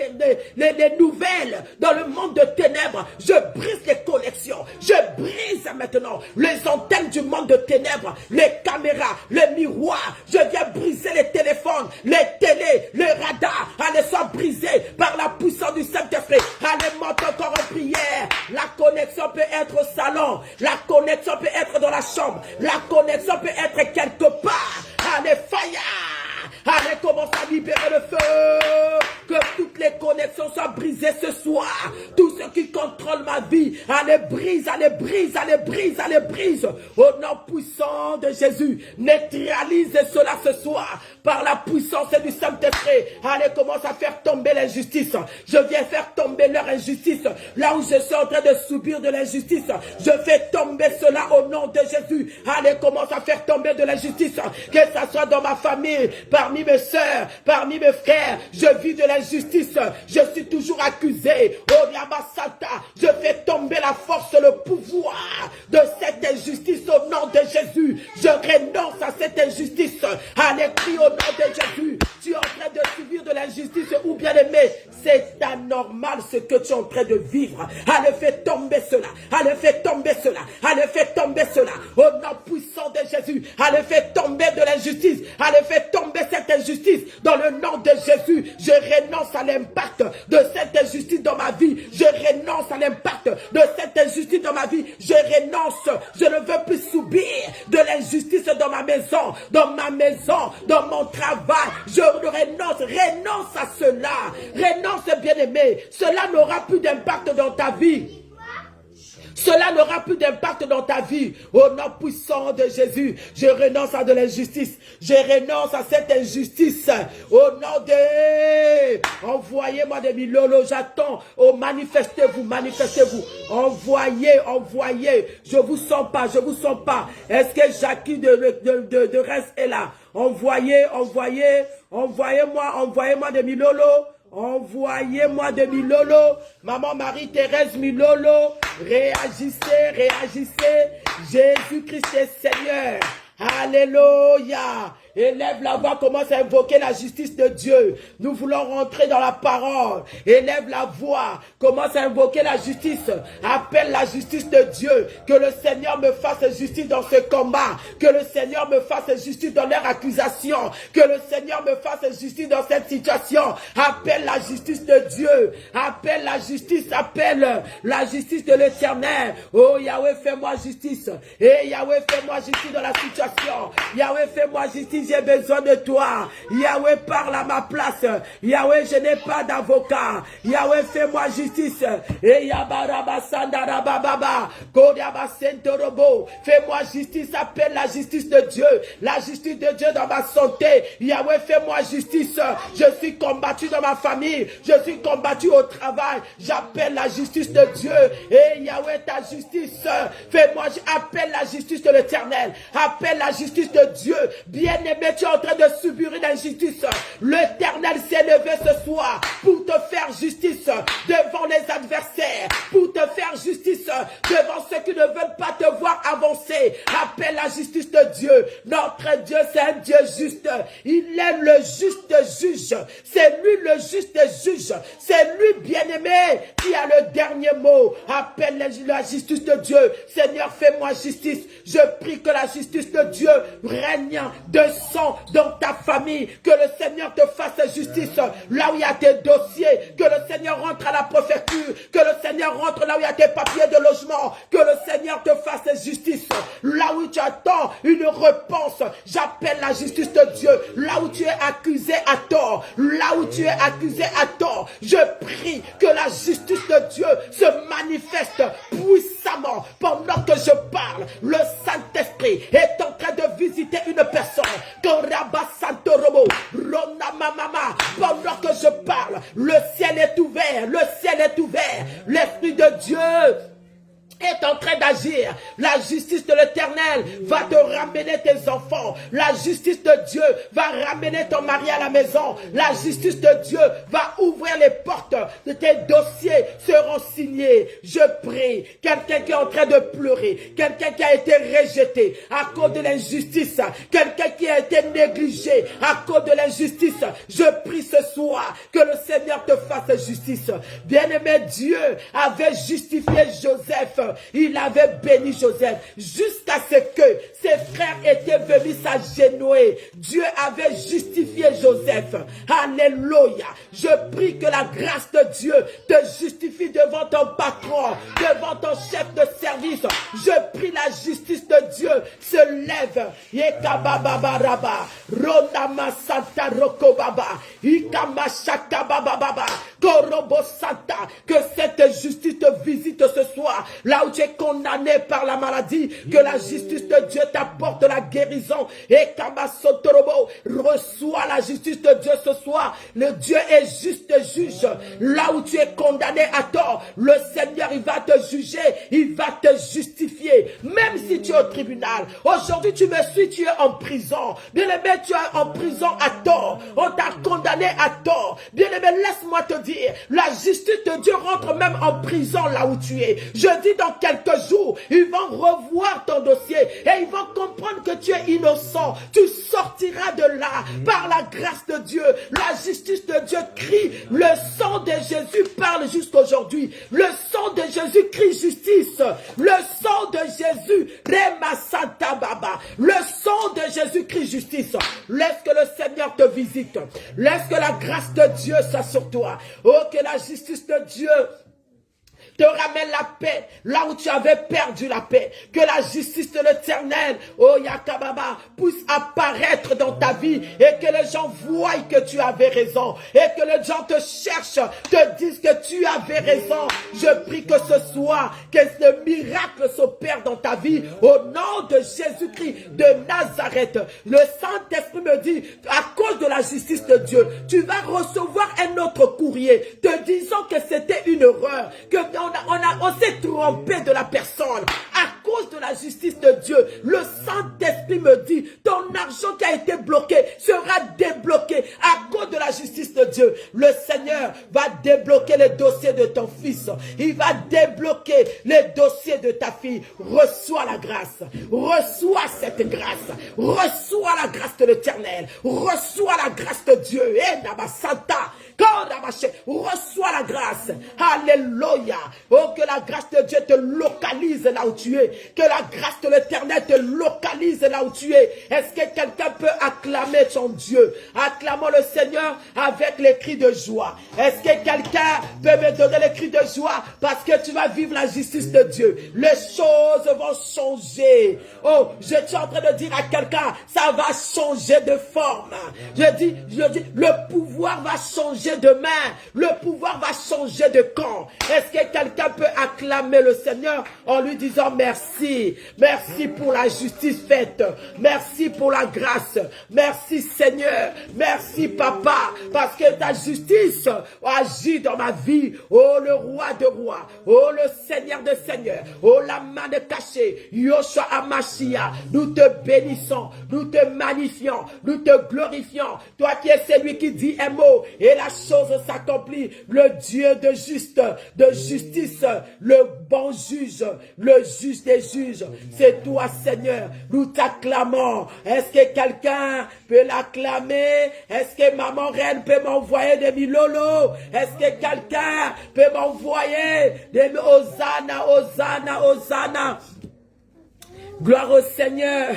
les nouvelles dans le monde de ténèbres, je brise les connexions. Je brise maintenant les antennes du monde de ténèbres, les caméras, les miroirs. Je viens briser les téléphones, les télés, les radars. Allez, soient brisés par la puissance du Saint-Esprit. Allez, monte encore en prière. La connexion peut être au salon. La connexion peut être dans la chambre. La connexion peut être quelque part. Allez, fire! Allez, commence à libérer le feu. Que toutes les connexions soient brisées ce soir. Tout ce qui contrôle ma vie, allez, brise, allez, brise, allez, brise, allez, brise. Au nom puissant de Jésus, neutralise cela ce soir. Par la puissance du Saint-Esprit. Allez, commence à faire tomber l'injustice. Je viens faire tomber leur injustice. Là où je suis en train de subir de l'injustice, je fais tomber cela au nom de Jésus. Allez, commence à faire tomber de l'injustice. Que ça soit dans ma famille, parmi mes soeurs, parmi mes frères. Je vis de l'injustice. Je suis toujours accusé. Oh, Yamasata, je fais tomber la force, le pouvoir de cette injustice au nom de Jésus. Je renonce à cette injustice. Allez, crie au nom de Jésus. Tu es en train de subir de l'injustice ou bien aimé. C'est anormal ce que tu es en train de vivre. Allez, fais tomber cela. Allez, fais tomber cela. Allez, fais tomber cela. Au nom puissant de Jésus. Allez, fais tomber de l'injustice. Allez, fais tomber cette injustice. Dans le nom de Jésus, je renonce à l'impact de cette injustice dans ma vie. Je renonce à l'impact de cette injustice dans ma vie. Je renonce. Je ne veux plus subir de l'injustice dans ma maison, dans mon travail. Je renonce à cela. Renonce, bien-aimé. Cela n'aura plus d'impact dans ta vie. Cela n'aura plus d'impact dans ta vie. Au nom puissant de Jésus, je renonce à de l'injustice. Je renonce à cette injustice. Au nom de... Envoyez-moi des milolo, j'attends. Oh, manifestez-vous, manifestez-vous. Envoyez. Je vous sens pas. Est-ce que Jackie de Reims est là? Envoyez-moi des milolo. Envoyez-moi de Milolo, maman Marie-Thérèse Milolo, réagissez, Jésus-Christ est Seigneur, alléluia. Élève la voix, commence à invoquer la justice de Dieu. Nous voulons rentrer dans la parole. Élève la voix, commence à invoquer la justice. Appelle la justice de Dieu. Que le Seigneur me fasse justice dans ce combat. Que le Seigneur me fasse justice dans leur accusation. Que le Seigneur me fasse justice dans cette situation. Appelle la justice de Dieu. Appelle la justice de l'Éternel. Oh Yahweh, fais-moi justice. Et Yahweh, fais-moi justice dans la situation. Yahweh, fais-moi justice. J'ai besoin de toi. Yahweh, parle à ma place. Yahweh, je n'ai pas d'avocat. Yahweh, fais-moi justice. Et fais-moi justice. Appelle la justice de Dieu. La justice de Dieu dans ma santé. Yahweh, fais-moi justice. Je suis combattu dans ma famille. Je suis combattu au travail. J'appelle la justice de Dieu. Et Yahweh, ta justice. Fais-moi, appelle la justice de l'Éternel. Appelle la justice de Dieu. Bien Bien-aimé, tu es en train de subir une injustice. L'Éternel s'est levé ce soir pour te faire justice devant les adversaires, pour te faire justice devant ceux qui ne veulent pas te voir avancer. Appelle la justice de Dieu. Notre Dieu, c'est un Dieu juste. Il est le juste juge. C'est lui le juste juge. C'est lui, bien-aimé, qui a le dernier mot. Appelle la justice de Dieu. Seigneur, fais-moi justice. Je prie que la justice de Dieu règne de sang dans ta famille. Que le Seigneur te fasse justice là où il y a tes dossiers. Que le Seigneur rentre à la préfecture. Que le Seigneur rentre là où il y a tes papiers de logement. Que le Seigneur te fasse justice là où tu attends une réponse. J'appelle la justice de Dieu. Là où tu es accusé à tort. Là où tu es accusé à tort. Je prie que la justice de Dieu se manifeste puissamment pendant que je parle. Le Saint-Esprit est en train de visiter une personne. Pendant que je parle, le ciel est ouvert. Le ciel est ouvert. L'Esprit de Dieu est en train d'agir. La justice de l'Éternel va te ramener tes enfants. La justice de Dieu va ramener ton mari à la maison. La justice de Dieu va ouvrir les portes de tes dossiers seront signés. Je prie. Quelqu'un qui est en train de pleurer. Quelqu'un qui a été rejeté à cause de l'injustice. Quelqu'un qui a été négligé à cause de l'injustice. Je prie ce soir que le Seigneur te fasse justice. Bien-aimé, Dieu avait justifié Joseph. Il avait béni Joseph jusqu'à ce que ses frères étaient venus s'agenouiller. Dieu avait justifié Joseph. Alléluia. Je prie que la grâce de Dieu te justifie devant ton patron, devant ton chef de service. Je prie la justice de Dieu se lève. Yekabababaraba, Ronama Santa Rokobaba, Ikamashakabababa, Korobo Santa. Que cette justice te visite ce soir. Là où tu es condamné par la maladie, que la justice de Dieu t'apporte la guérison. Et Kamasotorobo, reçois la justice de Dieu ce soir. Le Dieu est juste juge. Là où tu es condamné à tort, le Seigneur, il va te juger, il va te justifier. Même si tu es au tribunal, aujourd'hui tu me suis, tu es en prison. Bien-aimé, tu es en prison à tort. On t'a condamné à tort. Bien-aimé, laisse-moi te dire, la justice de Dieu rentre même en prison là où tu es. Je dis dans quelques jours, ils vont revoir ton dossier et ils vont comprendre que tu es innocent. Tu sortiras de là par la grâce de Dieu. La justice de Dieu crie. Le sang de Jésus parle jusqu'aujourd'hui. Le sang de Jésus crie justice. Le sang de Jésus, Rema Santa Baba. Le sang de Jésus crie justice. Laisse que le Seigneur te visite. Laisse que la grâce de Dieu soit sur toi. Oh, que la justice de Dieu te ramène la paix là où tu avais perdu la paix. Que la justice de l'Éternel, oh Yakababa, puisse apparaître dans ta vie et que les gens voient que tu avais raison et que les gens te cherchent, te disent que tu avais raison. Je prie que ce soir, que ce miracle s'opère dans ta vie au nom de Jésus-Christ de Nazareth. Le Saint-Esprit me dit, à cause de la justice de Dieu, tu vas recevoir un autre courrier te disant que c'était une erreur, que on s'est trompé de la personne. À cause de la justice de Dieu, le Saint-Esprit me dit, ton argent qui a été bloqué sera débloqué à cause de la justice de Dieu. Le Seigneur va débloquer les dossiers de ton fils. Il va débloquer les dossiers de ta fille. Reçois la grâce. Reçois cette grâce. Reçois la grâce de l'Éternel. Reçois la grâce de Dieu. Santa. Reçois la grâce. Alléluia. Oh, que la grâce de Dieu te localise là où tu es. Que la grâce de l'Éternel te localise là où tu es. Est-ce que quelqu'un peut acclamer son Dieu? Acclamons le Seigneur avec les cris de joie. Est-ce que quelqu'un peut me donner les cris de joie? Parce que tu vas vivre la justice de Dieu. Les choses vont changer. Oh, je suis en train de dire à quelqu'un, ça va changer de forme. Je dis, le pouvoir va changer changer de main. Le pouvoir va changer de camp. Est-ce que quelqu'un peut acclamer le Seigneur en lui disant merci. Merci pour la justice faite. Merci pour la grâce. Merci Seigneur. Merci Papa. Parce que ta justice agit dans ma vie. Oh le roi de rois. Oh le Seigneur de seigneurs. Oh la main de cachée. Yoshua Amashia. Nous te bénissons. Nous te magnifions. Nous te glorifions. Toi qui es celui qui dit un mot et la chose s'accomplit. Le Dieu de justice, le bon juge, le juge des juges. C'est toi Seigneur. Nous t'acclamons. Est-ce que quelqu'un peut l'acclamer? Est-ce que maman reine peut m'envoyer des milolo? Est-ce que quelqu'un peut m'envoyer des Hosanna, Hosanna, Hosanna? Gloire au Seigneur.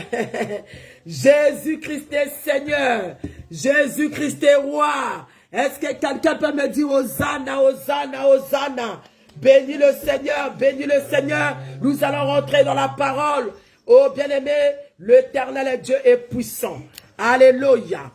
Jésus-Christ est Seigneur. Jésus-Christ est roi. Est-ce que quelqu'un peut me dire Hosanna, Hosanna, Hosanna? Bénis le Seigneur, bénis le Seigneur. Nous allons rentrer dans la parole. Oh bien-aimé, l'Éternel Dieu est puissant. Alléluia.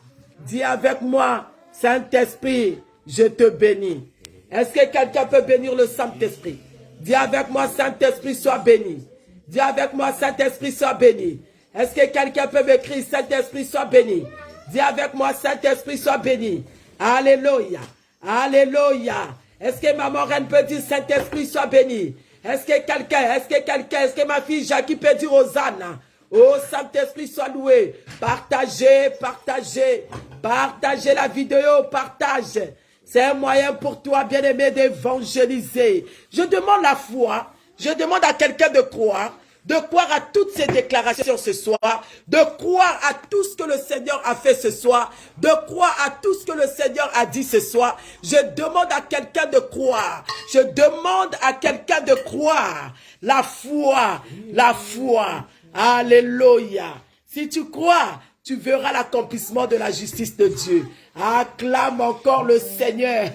Dis avec moi, Saint-Esprit, je te bénis. Est-ce que quelqu'un peut bénir le Saint-Esprit? Dis avec moi, Saint-Esprit, sois béni. Dis avec moi, Saint-Esprit, sois béni. Est-ce que quelqu'un peut m'écrire, Saint-Esprit, sois béni? Dis avec moi, Saint-Esprit, sois béni. Alléluia. Alléluia. Est-ce que maman reine peut dire, Saint-Esprit, sois béni? Est-ce que quelqu'un, est-ce que ma fille Jackie peut dire Hosanna? Oh, Saint-Esprit, sois loué. Partagez, partagez. Partagez la vidéo, partage. C'est un moyen pour toi, bien-aimé, d'évangéliser. Je demande la foi. Je demande à quelqu'un de croire à toutes ces déclarations ce soir, de croire à tout ce que le Seigneur a fait ce soir, de croire à tout ce que le Seigneur a dit ce soir. Je demande à quelqu'un de croire. Je demande à quelqu'un de croire. La foi, la foi. Alléluia. Si tu crois, tu verras l'accomplissement de la justice de Dieu. Acclame encore le Seigneur.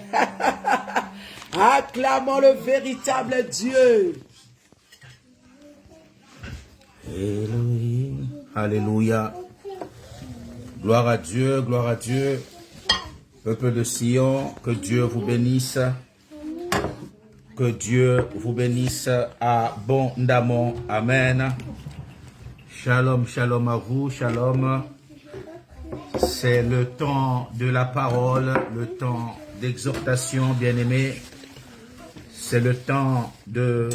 Acclamons le véritable Dieu. Elohim. Alléluia. Gloire à Dieu, gloire à Dieu. Peuple de Sion, que Dieu vous bénisse. Que Dieu vous bénisse abondamment. Amen. Shalom, shalom à vous, shalom. C'est le temps de la parole, le temps d'exhortation, bien-aimés. C'est le temps de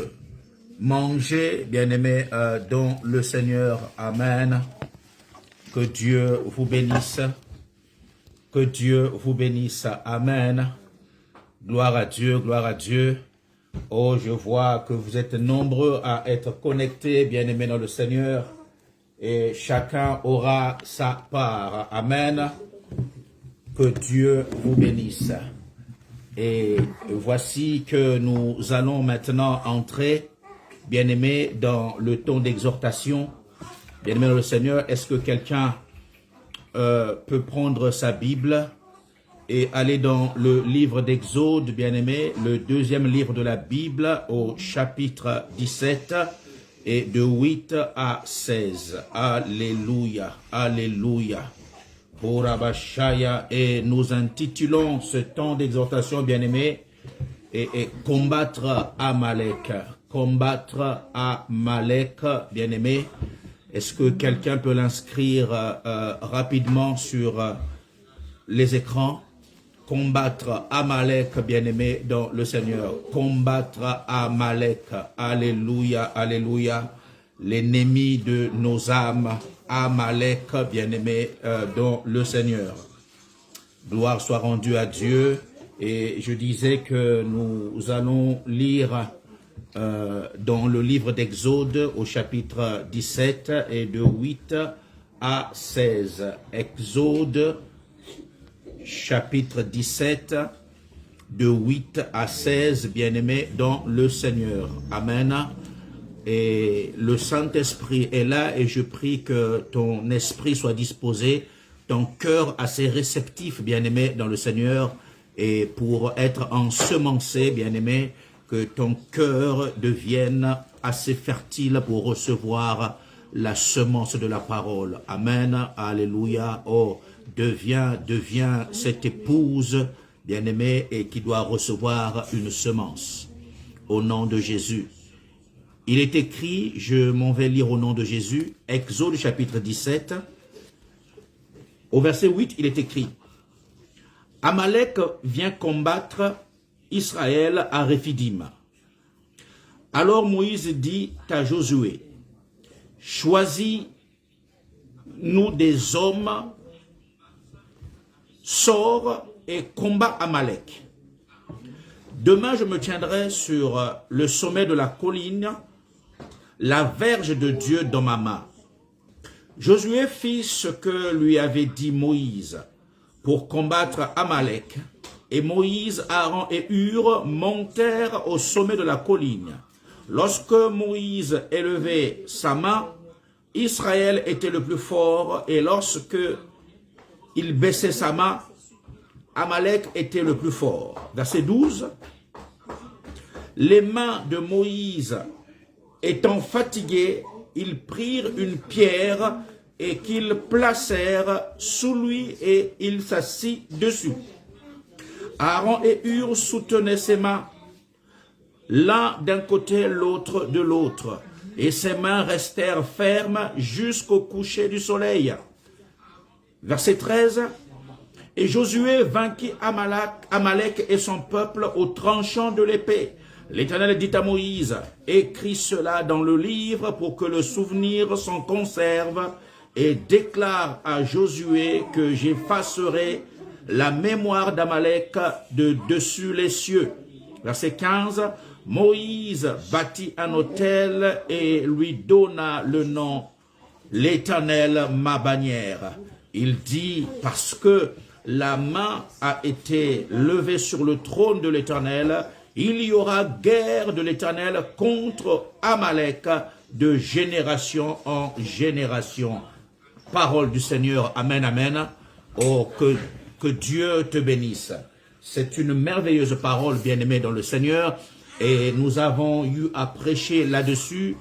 manger, bien-aimés, dans le Seigneur. Amen. Que Dieu vous bénisse. Que Dieu vous bénisse. Amen. Gloire à Dieu, gloire à Dieu. Oh, je vois que vous êtes nombreux à être connectés, bien-aimés dans le Seigneur. Et chacun aura sa part. Amen. Que Dieu vous bénisse. Et voici que nous allons maintenant entrer, bien-aimés, dans le temps d'exhortation. Bien-aimés dans le Seigneur, est-ce que quelqu'un peut prendre sa Bible et aller dans le livre d'Exode, bien-aimés, le deuxième livre de la Bible, au chapitre 17, et de 8 à 16. Alléluia, alléluia. Et nous intitulons ce temps d'exhortation, bien-aimés, et combattre Amalek. Combattre Amalek, bien-aimés. Est-ce que quelqu'un peut l'inscrire rapidement sur les écrans? Combattre Amalek, bien-aimé dans le Seigneur. Combattre Amalek. Alléluia, alléluia. L'ennemi de nos âmes. Amalek, bien-aimé dans le Seigneur. Gloire soit rendue à Dieu. Et je disais que nous allons lire dans le livre d'Exode au chapitre 17 et de 8 à 16. Exode chapitre 17, de 8 à 16, bien-aimés dans le Seigneur. Amen. Et le Saint-Esprit est là et je prie que ton esprit soit disposé, ton cœur assez réceptif, bien-aimé dans le Seigneur, et pour être ensemencé, bien-aimé, que ton cœur devienne assez fertile pour recevoir la semence de la parole. Amen. Alléluia. Oh, deviens cette épouse bien-aimé, et qui doit recevoir une semence. Au nom de Jésus. Il est écrit, je m'en vais lire au nom de Jésus, Exode chapitre 17, au verset 8, il est écrit, Amalek vient combattre Israël à Réphidim. Alors Moïse dit à Josué, choisis-nous des hommes, sors et combat Amalek. Demain, je me tiendrai sur le sommet de la colline, la verge de Dieu dans ma main. Josué fit ce que lui avait dit Moïse pour combattre Amalek. Et Moïse, Aaron et Hur montèrent au sommet de la colline. Lorsque Moïse élevait sa main, Israël était le plus fort, et lorsque il baissait sa main, Amalek était le plus fort. Verset 12. Les mains de Moïse étant fatiguées, ils prirent une pierre et qu'ils placèrent sous lui et il s'assit dessus. Aaron et Hur soutenaient ses mains, l'un d'un côté, l'autre de l'autre, et ses mains restèrent fermes jusqu'au coucher du soleil. Verset 13. Et Josué vainquit Amalek et son peuple au tranchant de l'épée. L'Éternel dit à Moïse, écris cela dans le livre pour que le souvenir s'en conserve, et déclare à Josué que j'effacerai la mémoire d'Amalek de dessus les cieux. Verset 15, Moïse bâtit un autel et lui donna le nom, l'Éternel ma bannière. Il dit, parce que la main a été levée sur le trône de l'Éternel, il y aura guerre de l'Éternel contre Amalek de génération en génération. Parole du Seigneur, amen, amen. Oh, que Dieu te bénisse. C'est une merveilleuse parole, bien-aimée dans le Seigneur, et nous avons eu à prêcher là-dessus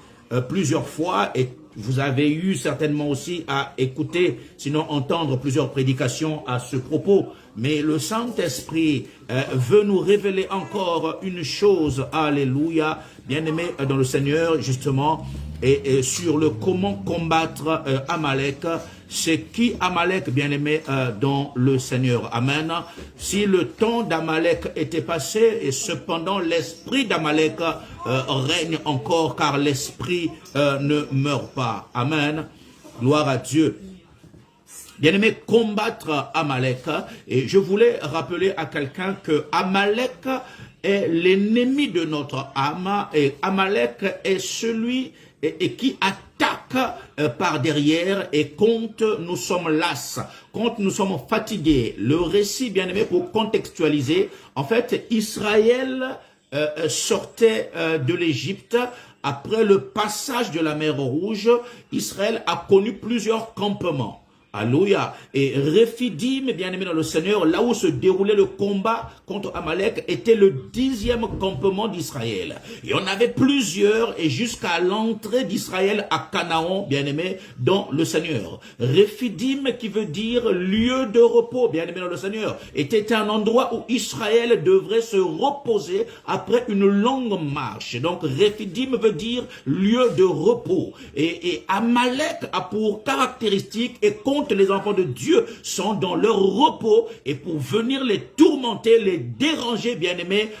plusieurs fois, et vous avez eu certainement aussi à écouter, sinon entendre plusieurs prédications à ce propos. Mais le Saint-Esprit veut nous révéler encore une chose, alléluia, bien-aimé dans le Seigneur, justement, et sur le comment combattre Amalek. C'est qui Amalek, bien-aimé dans le Seigneur, amen. Si le temps d'Amalek était passé, et cependant l'esprit d'Amalek règne encore, car l'esprit ne meurt pas, amen. Gloire à Dieu. Bien-aimé, combattre Amalek, et je voulais rappeler à quelqu'un que Amalek est l'ennemi de notre âme, et Amalek est celui et qui attaque par derrière, et quand nous sommes las, quand nous sommes fatigués. Le récit, bien-aimé, pour contextualiser, en fait, Israël sortait de l'Égypte. Après le passage de la mer Rouge, Israël a connu plusieurs campements. Alléluia. Et Réphidim, bien-aimé dans le Seigneur, là où se déroulait le combat contre Amalek, était le 10e campement d'Israël. Il y en avait plusieurs, et jusqu'à l'entrée d'Israël à Canaan, bien-aimé dans le Seigneur. Réphidim, qui veut dire lieu de repos, bien-aimé dans le Seigneur, était un endroit où Israël devrait se reposer après une longue marche. Donc Réphidim veut dire lieu de repos. Et Amalek a pour caractéristique, et les enfants de Dieu sont dans leur repos, et pour venir les tourmenter, les déranger, bien-aimés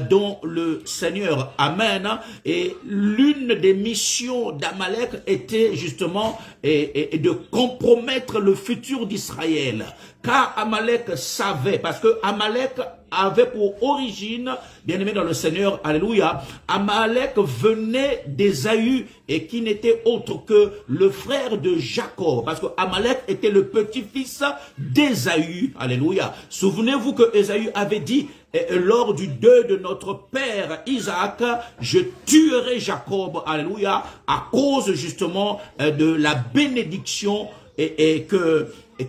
dans le Seigneur. Amen. Et l'une des missions d'Amalek était justement de compromettre le futur d'Israël. Car Amalek savait, parce que Amalek avait pour origine, bien-aimé dans le Seigneur, alléluia, Amalek venait d'Ésaü, et qui n'était autre que le frère de Jacob, parce que Amalek était le petit-fils d'Ésaü, alléluia. Souvenez-vous que Ésaü avait dit, lors du deuil de notre père Isaac, je tuerai Jacob, alléluia, à cause justement de la bénédiction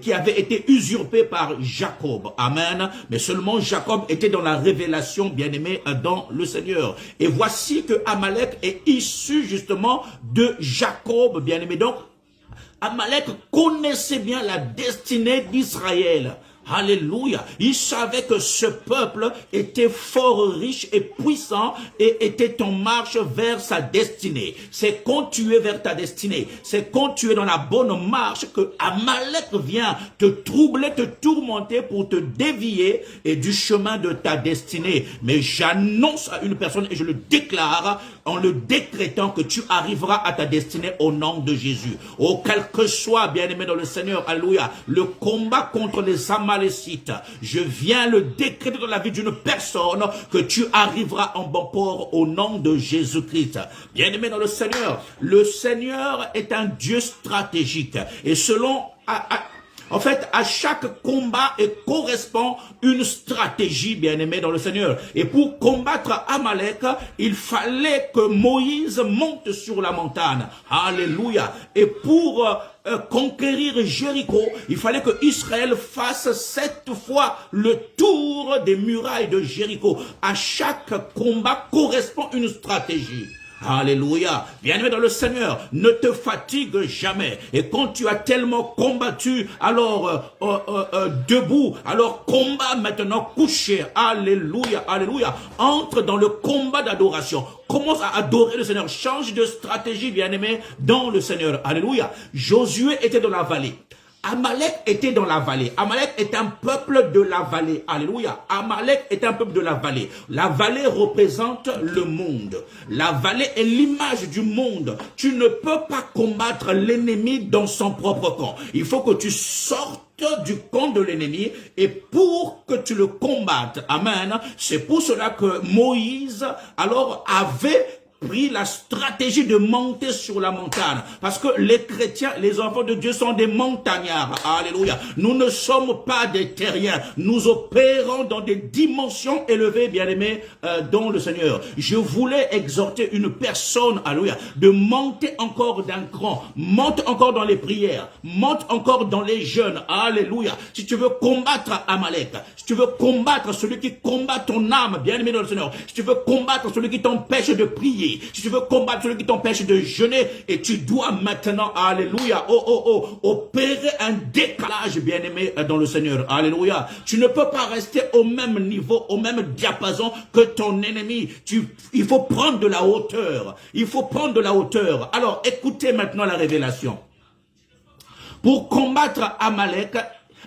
qui avait été usurpé par Jacob. Amen. Mais seulement Jacob était dans la révélation, bien-aimé, dans le Seigneur. Et voici que Amalek est issu justement de Jacob, bien-aimé. Donc, Amalek connaissait bien la destinée d'Israël. Alléluia. Il savait que ce peuple était fort riche et puissant et était en marche vers sa destinée. C'est quand tu es vers ta destinée, c'est quand tu es dans la bonne marche que Amalek vient te troubler, te tourmenter pour te dévier et du chemin de ta destinée. Mais j'annonce à une personne et je le déclare en le décrétant que tu arriveras à ta destinée au nom de Jésus. Oh, quel que soit, bien-aimé dans le Seigneur, alléluia, le combat contre les Amalécites, je viens le décréter dans la vie d'une personne que tu arriveras en bon port au nom de Jésus-Christ. Bien-aimé dans le Seigneur est un Dieu stratégique et selon... En fait, à chaque combat correspond une stratégie, bien-aimée dans le Seigneur. Et pour combattre Amalek, il fallait que Moïse monte sur la montagne. Alléluia. Et pour conquérir Jéricho, il fallait que Israël fasse 7 fois le tour des murailles de Jéricho. À chaque combat correspond une stratégie. Alléluia. Bien-aimé dans le Seigneur, ne te fatigue jamais. Et quand tu as tellement combattu, alors debout, alors combat maintenant couché. Alléluia, alléluia. Entre dans le combat d'adoration. Commence à adorer le Seigneur. Change de stratégie, bien-aimé, dans le Seigneur. Alléluia. Josué était dans la vallée. Amalek était dans la vallée. Amalek est un peuple de la vallée. Alléluia. Amalek est un peuple de la vallée. La vallée représente le monde. La vallée est l'image du monde. Tu ne peux pas combattre l'ennemi dans son propre camp. Il faut que tu sortes du camp de l'ennemi et pour que tu le combattes. Amen. C'est pour cela que Moïse alors avait pris la stratégie de monter sur la montagne. Parce que les chrétiens, les enfants de Dieu sont des montagnards. Alléluia. Nous ne sommes pas des terriens. Nous opérons dans des dimensions élevées, bien-aimés, dans le Seigneur. Je voulais exhorter une personne, alléluia, de monter encore d'un cran. Monte encore dans les prières. Monte encore dans les jeûnes. Alléluia. Si tu veux combattre Amalek, si tu veux combattre celui qui combat ton âme, bien-aimé dans le Seigneur, si tu veux combattre celui qui t'empêche de prier, si tu veux combattre celui qui t'empêche de jeûner, et tu dois maintenant, alléluia, opérer un décalage, bien-aimé, dans le Seigneur. Alléluia. Tu ne peux pas rester au même niveau, au même diapason que ton ennemi. Il faut prendre de la hauteur. Il faut prendre de la hauteur. Alors, écoutez maintenant la révélation. Pour combattre Amalek,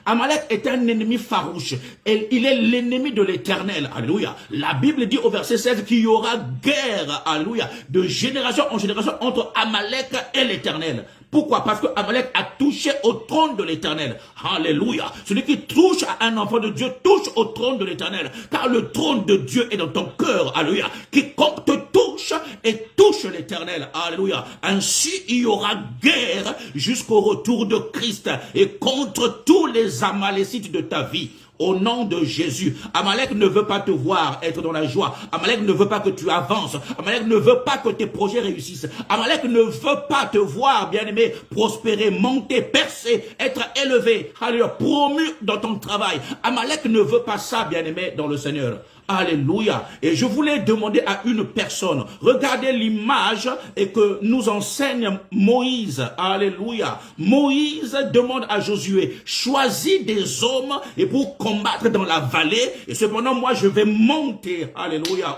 Amalek est un ennemi farouche. Et il est l'ennemi de l'Éternel. Alléluia. La Bible dit au verset 16 qu'il y aura guerre, alléluia, de génération en génération entre Amalek et l'Éternel. Pourquoi? Parce que Amalek a touché au trône de l'Éternel. Alléluia. Celui qui touche à un enfant de Dieu touche au trône de l'Éternel. Car le trône de Dieu est dans ton cœur. Alléluia. Quiconque te touche et touche l'Éternel. Alléluia. Ainsi, il y aura guerre jusqu'au retour de Christ et contre tous les Amalécites de ta vie. Au nom de Jésus. Amalek ne veut pas te voir être dans la joie. Amalek ne veut pas que tu avances. Amalek ne veut pas que tes projets réussissent. Amalek ne veut pas te voir, bien-aimé, prospérer, monter, percer, être élevé, alléluia, promu dans ton travail. Amalek ne veut pas ça, bien-aimé, dans le Seigneur. Alléluia. Et je voulais demander à une personne, regardez l'image et que nous enseigne Moïse. Alléluia. Moïse demande à Josué, choisis des hommes et pour combattre dans la vallée. Et cependant, moi, je vais monter. Alléluia.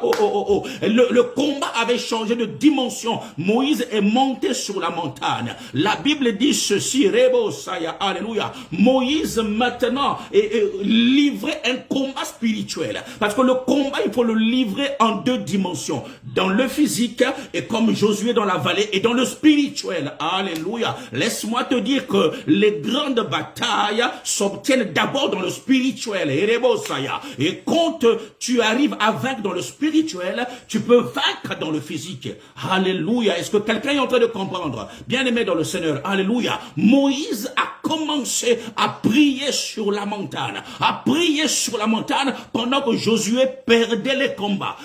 Le combat avait changé de dimension. Moïse est monté sur la montagne. La Bible dit ceci, Rebo Saya. Alléluia. Moïse maintenant est livré un combat spirituel. Parce que le combat, il faut le livrer en 2 dimensions. Dans le physique, et comme Josué dans la vallée, et dans le spirituel. Alléluia. Laisse-moi te dire que les grandes batailles s'obtiennent d'abord dans le spirituel. Et quand tu arrives à vaincre dans le spirituel, tu peux vaincre dans le physique. Alléluia. Est-ce que quelqu'un est en train de comprendre? Bien-aimé dans le Seigneur. Alléluia. Moïse a commencé à prier sur la montagne. À prier sur la montagne pendant que Josué perdait les combats.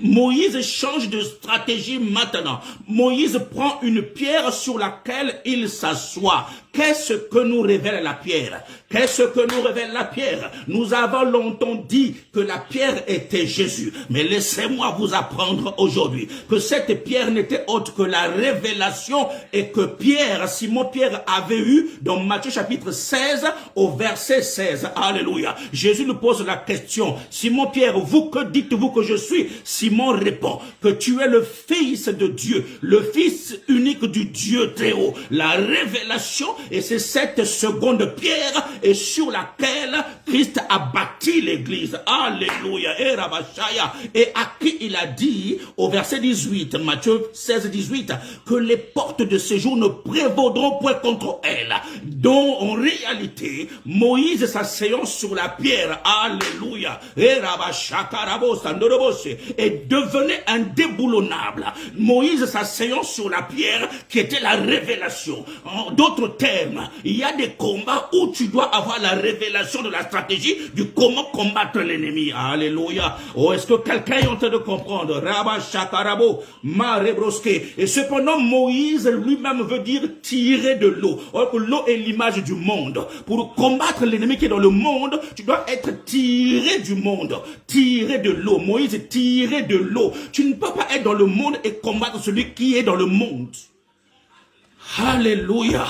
Moïse change de stratégie maintenant. Moïse prend une pierre sur laquelle il s'assoit. qu'est-ce que nous révèle la pierre? Qu'est-ce que nous révèle la pierre? Nous avons longtemps dit que la pierre était Jésus. Mais laissez-moi vous apprendre aujourd'hui que cette pierre n'était autre que la révélation et que Pierre, Simon Pierre avait eu dans Matthieu chapitre 16 au verset 16. Alléluia. Jésus nous pose la question. Simon Pierre, vous que dites-vous que je suis? Simon répond que tu es le Fils de Dieu, le Fils unique du Dieu très haut. La révélation, et c'est cette seconde pierre et sur laquelle Christ a bâti l'église. Alléluia. Et à qui il a dit au verset 18, Matthieu 16, 18, que les portes de séjour ne prévaudront point contre elle, dont en réalité Moïse s'asseyant sur la pierre, alléluia, et devenait indéboulonnable. Moïse s'asseyant sur la pierre qui était la révélation. En d'autres termes, il y a des combats où tu dois avoir la révélation de la stratégie du comment combattre l'ennemi. Alléluia. Oh, est-ce que quelqu'un est en train de comprendre? Rabba Shakarabo, Marebroske. Et cependant, Moïse lui-même veut dire tirer de l'eau. Or que l'eau est l'image du monde. Pour combattre l'ennemi qui est dans le monde, tu dois être tiré du monde. Tiré de l'eau. Moïse tiré de l'eau. Tu ne peux pas être dans le monde et combattre celui qui est dans le monde. Alléluia.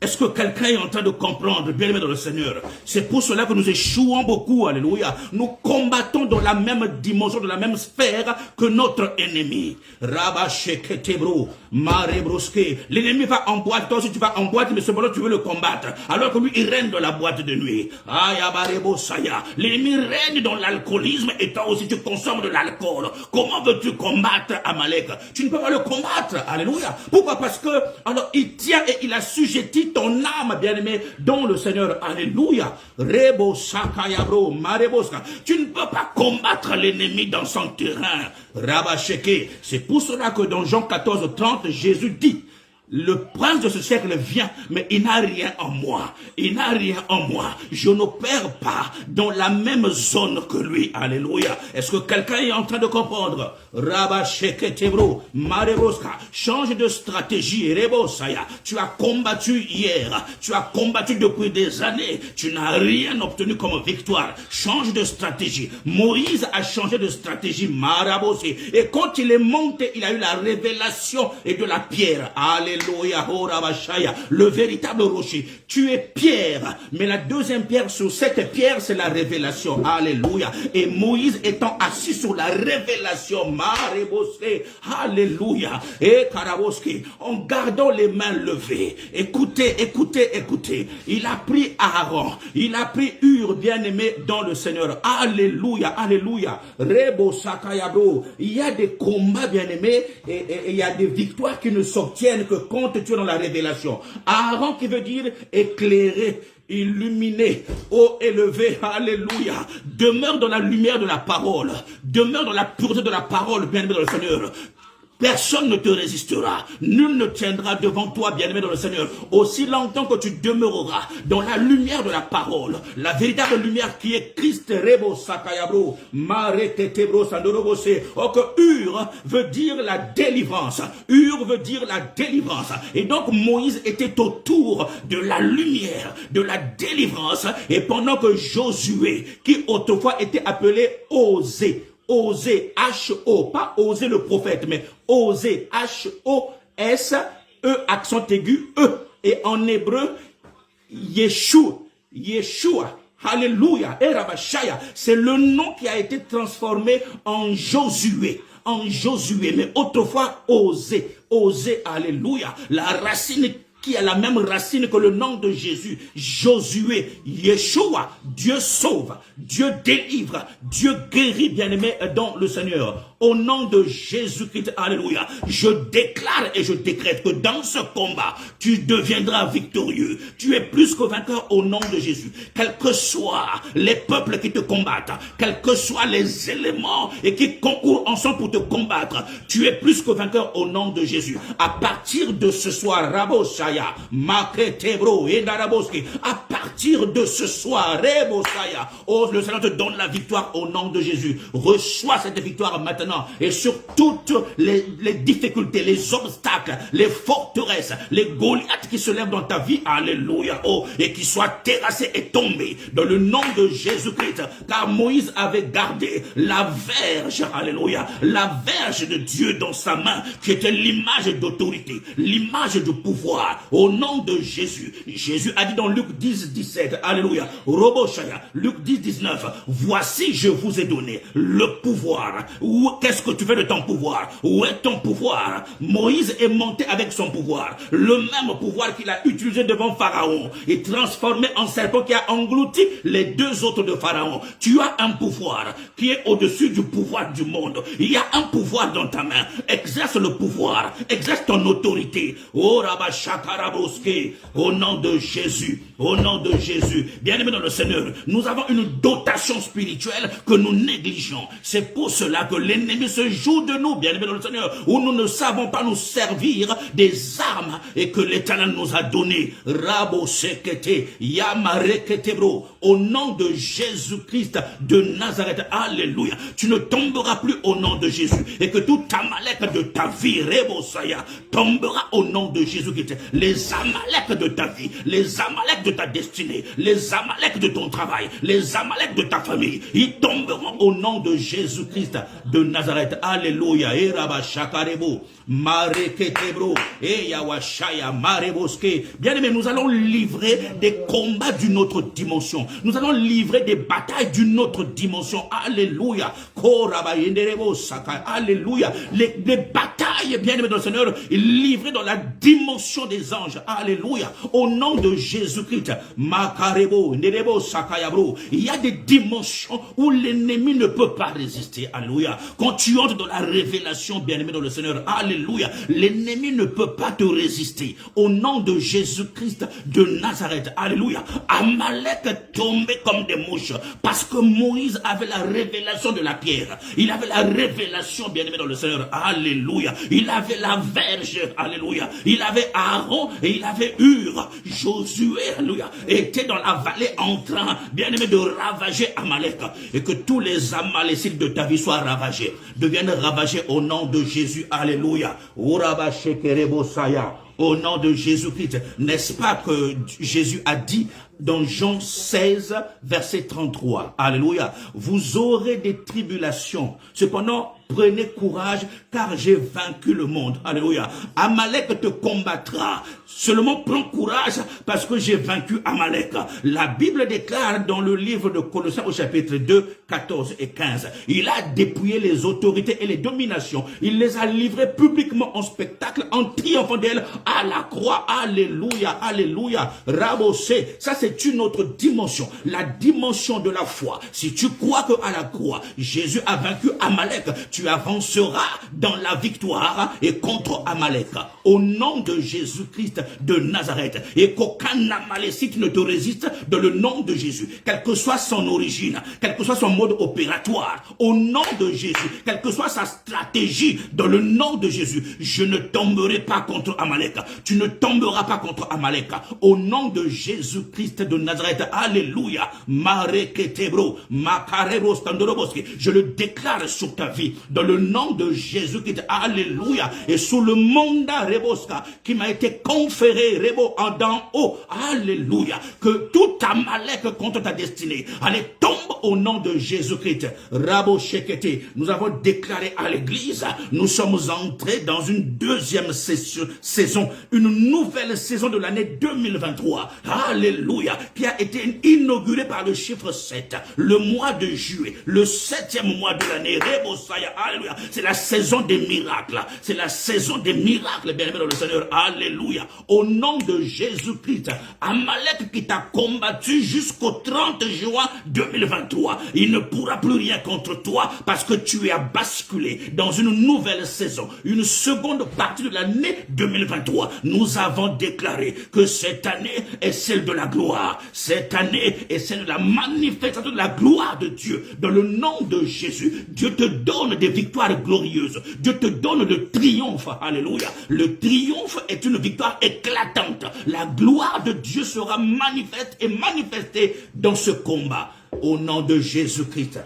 Est-ce que quelqu'un est en train de comprendre, bien aimé dans le Seigneur? C'est pour cela que nous échouons beaucoup, alléluia. Nous combattons dans la même dimension, dans la même sphère que notre ennemi. Rabasheketebro, Marebroske. L'ennemi va en boîte, toi aussi tu vas en boîte, mais cependant tu veux le combattre. Alors que lui, il règne dans la boîte de nuit. Ayabarebosaya. L'ennemi règne dans l'alcoolisme et toi aussi tu consommes de l'alcool. Comment veux-tu combattre Amalek? Tu ne peux pas le combattre, alléluia. Pourquoi? Parce que, alors, il tient et il assujettit ton âme, bien-aimé, dans le Seigneur. Alléluia. Rebo Sakayabro, Mareboska. Tu ne peux pas combattre l'ennemi dans son terrain. Rabasheke. C'est pour cela que dans Jean 14, 30, Jésus dit, le prince de ce siècle vient, mais il n'a rien en moi. Il n'a rien en moi. Je n'opère pas dans la même zone que lui. Alléluia. Est-ce que quelqu'un est en train de comprendre? Rabasheketebro, Mareboska. Change de stratégie. Rebosaya. Tu as combattu hier. Tu as combattu depuis des années. Tu n'as rien obtenu comme victoire. Change de stratégie. Moïse a changé de stratégie. Marabosi. Et quand il est monté, il a eu la révélation et de la pierre. Alléluia. Le véritable rocher. Tu es pierre, mais la deuxième pierre sur cette pierre, c'est la révélation. Alléluia. Et Moïse étant assis sur la révélation, alléluia. Et Karaboski, en gardant les mains levées. Écoutez, écoutez, écoutez. Il a pris Aaron, il a pris Hur, bien-aimé dans le Seigneur. Alléluia, alléluia. Rebo Sakayabro. Il y a des combats, bien-aimés, et il y a des victoires qui ne s'obtiennent que quand tu es dans la révélation. Aaron qui veut dire éclairer, illuminé, haut élevé, alléluia. Demeure dans la lumière de la parole. Demeure dans la pureté de la parole, bien-aimé dans le Seigneur. Personne ne te résistera. Nul ne tiendra devant toi, bien-aimé dans le Seigneur. Aussi longtemps que tu demeureras dans la lumière de la parole. La véritable lumière qui est Christ. Rebo Sakayabro. Mareketebro Sandorobose. Oh, que Hur veut dire la délivrance. Hur veut dire la délivrance. Et donc Moïse était autour de la lumière, de la délivrance. Et pendant que Josué, qui autrefois était appelé Osée, Osée, H-O, pas Osée le prophète, mais Osée, H-O-S-E, accent aigu, E. Et en hébreu, Yeshua, alléluia, c'est le nom qui a été transformé en Josué. Mais autrefois Osée, alléluia, la racine qui a la même racine que le nom de Jésus, Josué, Yeshua, Dieu sauve, Dieu délivre, Dieu guérit, bien-aimé dans le Seigneur. Au nom de Jésus-Christ, alléluia, je déclare et je décrète que dans ce combat, tu deviendras victorieux. Tu es plus que vainqueur au nom de Jésus. Quels que soient les peuples qui te combattent, quels que soient les éléments et qui concourent ensemble pour te combattre, tu es plus que vainqueur au nom de Jésus. À partir de ce soir, Raboshaya, Maketebro et Daraboski, à partir de ce soir, Rebosaya, oh, le Seigneur te donne la victoire au nom de Jésus. Reçois cette victoire maintenant maintenant. Et sur toutes les difficultés, les obstacles, les forteresses, les Goliaths qui se lèvent dans ta vie, alléluia, oh, et qui soient terrassés et tombés dans le nom de Jésus-Christ. Car Moïse avait gardé la verge, alléluia, la verge de Dieu dans sa main, qui était l'image d'autorité, l'image de pouvoir, au nom de Jésus. Jésus a dit dans Luc 10, 17, alléluia, Roboshaya, Luc 10, 19, voici je vous ai donné le pouvoir. Qu'est-ce que tu fais de ton pouvoir? Où est ton pouvoir? Moïse est monté avec son pouvoir, le même pouvoir qu'il a utilisé devant Pharaon, et transformé en serpent qui a englouti les deux autres de Pharaon. Tu as un pouvoir qui est au-dessus du pouvoir du monde. Il y a un pouvoir dans ta main. Exerce le pouvoir, exerce ton autorité. Oh Rabba Shakaraboske, au nom de Jésus, au nom de Jésus. Bien-aimés dans le Seigneur, nous avons une dotation spirituelle que nous négligeons. C'est pour cela que l'ennemi se joue de nous, bien-aimés dans le Seigneur, où nous ne savons pas nous servir des armes et que l'Éternel nous a donné. Rabo Sekete, Yamareketebro, au nom de Jésus-Christ de Nazareth. Alléluia. Tu ne tomberas plus au nom de Jésus, et que tout Amalek de ta vie, Rebosaya, tombera au nom de Jésus-Christ. Les Amalek de ta vie, les Amalek de ta destinée, les Amalek de ton travail, les Amalek de ta famille, ils tomberont au nom de Jésus-Christ de Nazareth. Alléluia. Et Rabba Shakarebo, Mareketebro, et Yawashaya, Mareboske. Bien aimé, nous allons livrer des combats d'une autre dimension. Nous allons livrer des batailles d'une autre dimension. Alléluia. Alléluia. Les batailles, bien aimé dans le Seigneur, livrées dans la dimension des anges. Alléluia. Au nom de Jésus-Christ. Makarebo, Nerebo, Sakayabro. Il y a des dimensions où l'ennemi ne peut pas résister. Alléluia. Quand tu entres dans la révélation, bien aimé dans le Seigneur, alléluia, l'ennemi ne peut pas te résister. Au nom de Jésus-Christ de Nazareth, alléluia. Amalek est tombé comme des mouches parce que Moïse avait la révélation de la pierre. Il avait la révélation, bien aimé dans le Seigneur, alléluia. Il avait la verge, alléluia. Il avait Aaron et il avait Hur. Josué, alléluia, était dans la vallée en train, bien aimé, de ravager Amalek. Et que tous les Amalécites de ta vie soient ravagés, deviennent ravagés au nom de Jésus, alléluia. Au nom de Jésus-Christ. N'est-ce pas que Jésus a dit dans Jean 16, verset 33, alléluia, vous aurez des tribulations, cependant prenez courage car j'ai vaincu le monde, alléluia. Amalek te combattra, seulement prends courage parce que j'ai vaincu Amalek. La Bible déclare dans le livre de Colossiens au chapitre 2, 14 et 15, il a dépouillé les autorités et les dominations, il les a livrées publiquement en spectacle, en triomphant d'elles à la croix, alléluia, alléluia. Rabosé, ça c'est une autre dimension, la dimension de la foi. Si tu crois que à la croix, Jésus a vaincu Amalek, tu avanceras dans la victoire et contre Amalek. Au nom de Jésus-Christ de Nazareth, et qu'aucun Amalécite ne te résiste dans le nom de Jésus, quelle que soit son origine, quel que soit son mode opératoire, au nom de Jésus, quelle que soit sa stratégie, dans le nom de Jésus, je ne tomberai pas contre Amalek. Tu ne tomberas pas contre Amalek. Au nom de Jésus-Christ de Nazareth, alléluia. Mareketebro, Makarebo Standoroboski, je le déclare sur ta vie, dans le nom de Jésus-Christ, alléluia. Et sous le mandat Reboska qui m'a été conféré, Rebo, en d'en haut, alléluia, que tout Amalek contre ta destinée, allez, tombe au nom de Jésus-Christ. Rabo Shekete, nous avons déclaré à l'église, nous sommes entrés dans une deuxième saison, une nouvelle saison de l'année 2023, alléluia, qui a été inaugurée par le chiffre 7, le mois de juillet, le 7e mois de l'année, Rebosaya, alléluia, c'est la saison des miracles, c'est la saison des miracles, bien aimé dans le Seigneur, alléluia, au nom de Jésus-Christ. Amalek qui t'a combattu jusqu'au 30 juin 2023, il ne pourra plus rien contre toi parce que tu as basculé dans une nouvelle saison, une seconde partie de l'année 2023. Nous avons déclaré que cette année est celle de la gloire, cette année est celle de la manifestation de la gloire de Dieu. Dans le nom de Jésus, Dieu te donne des victoires glorieuses, Dieu te donne le triomphe, alléluia. Le triomphe est une victoire éclatante. La gloire de Dieu sera manifeste et manifestée dans ce combat. Au nom de Jésus-Christ.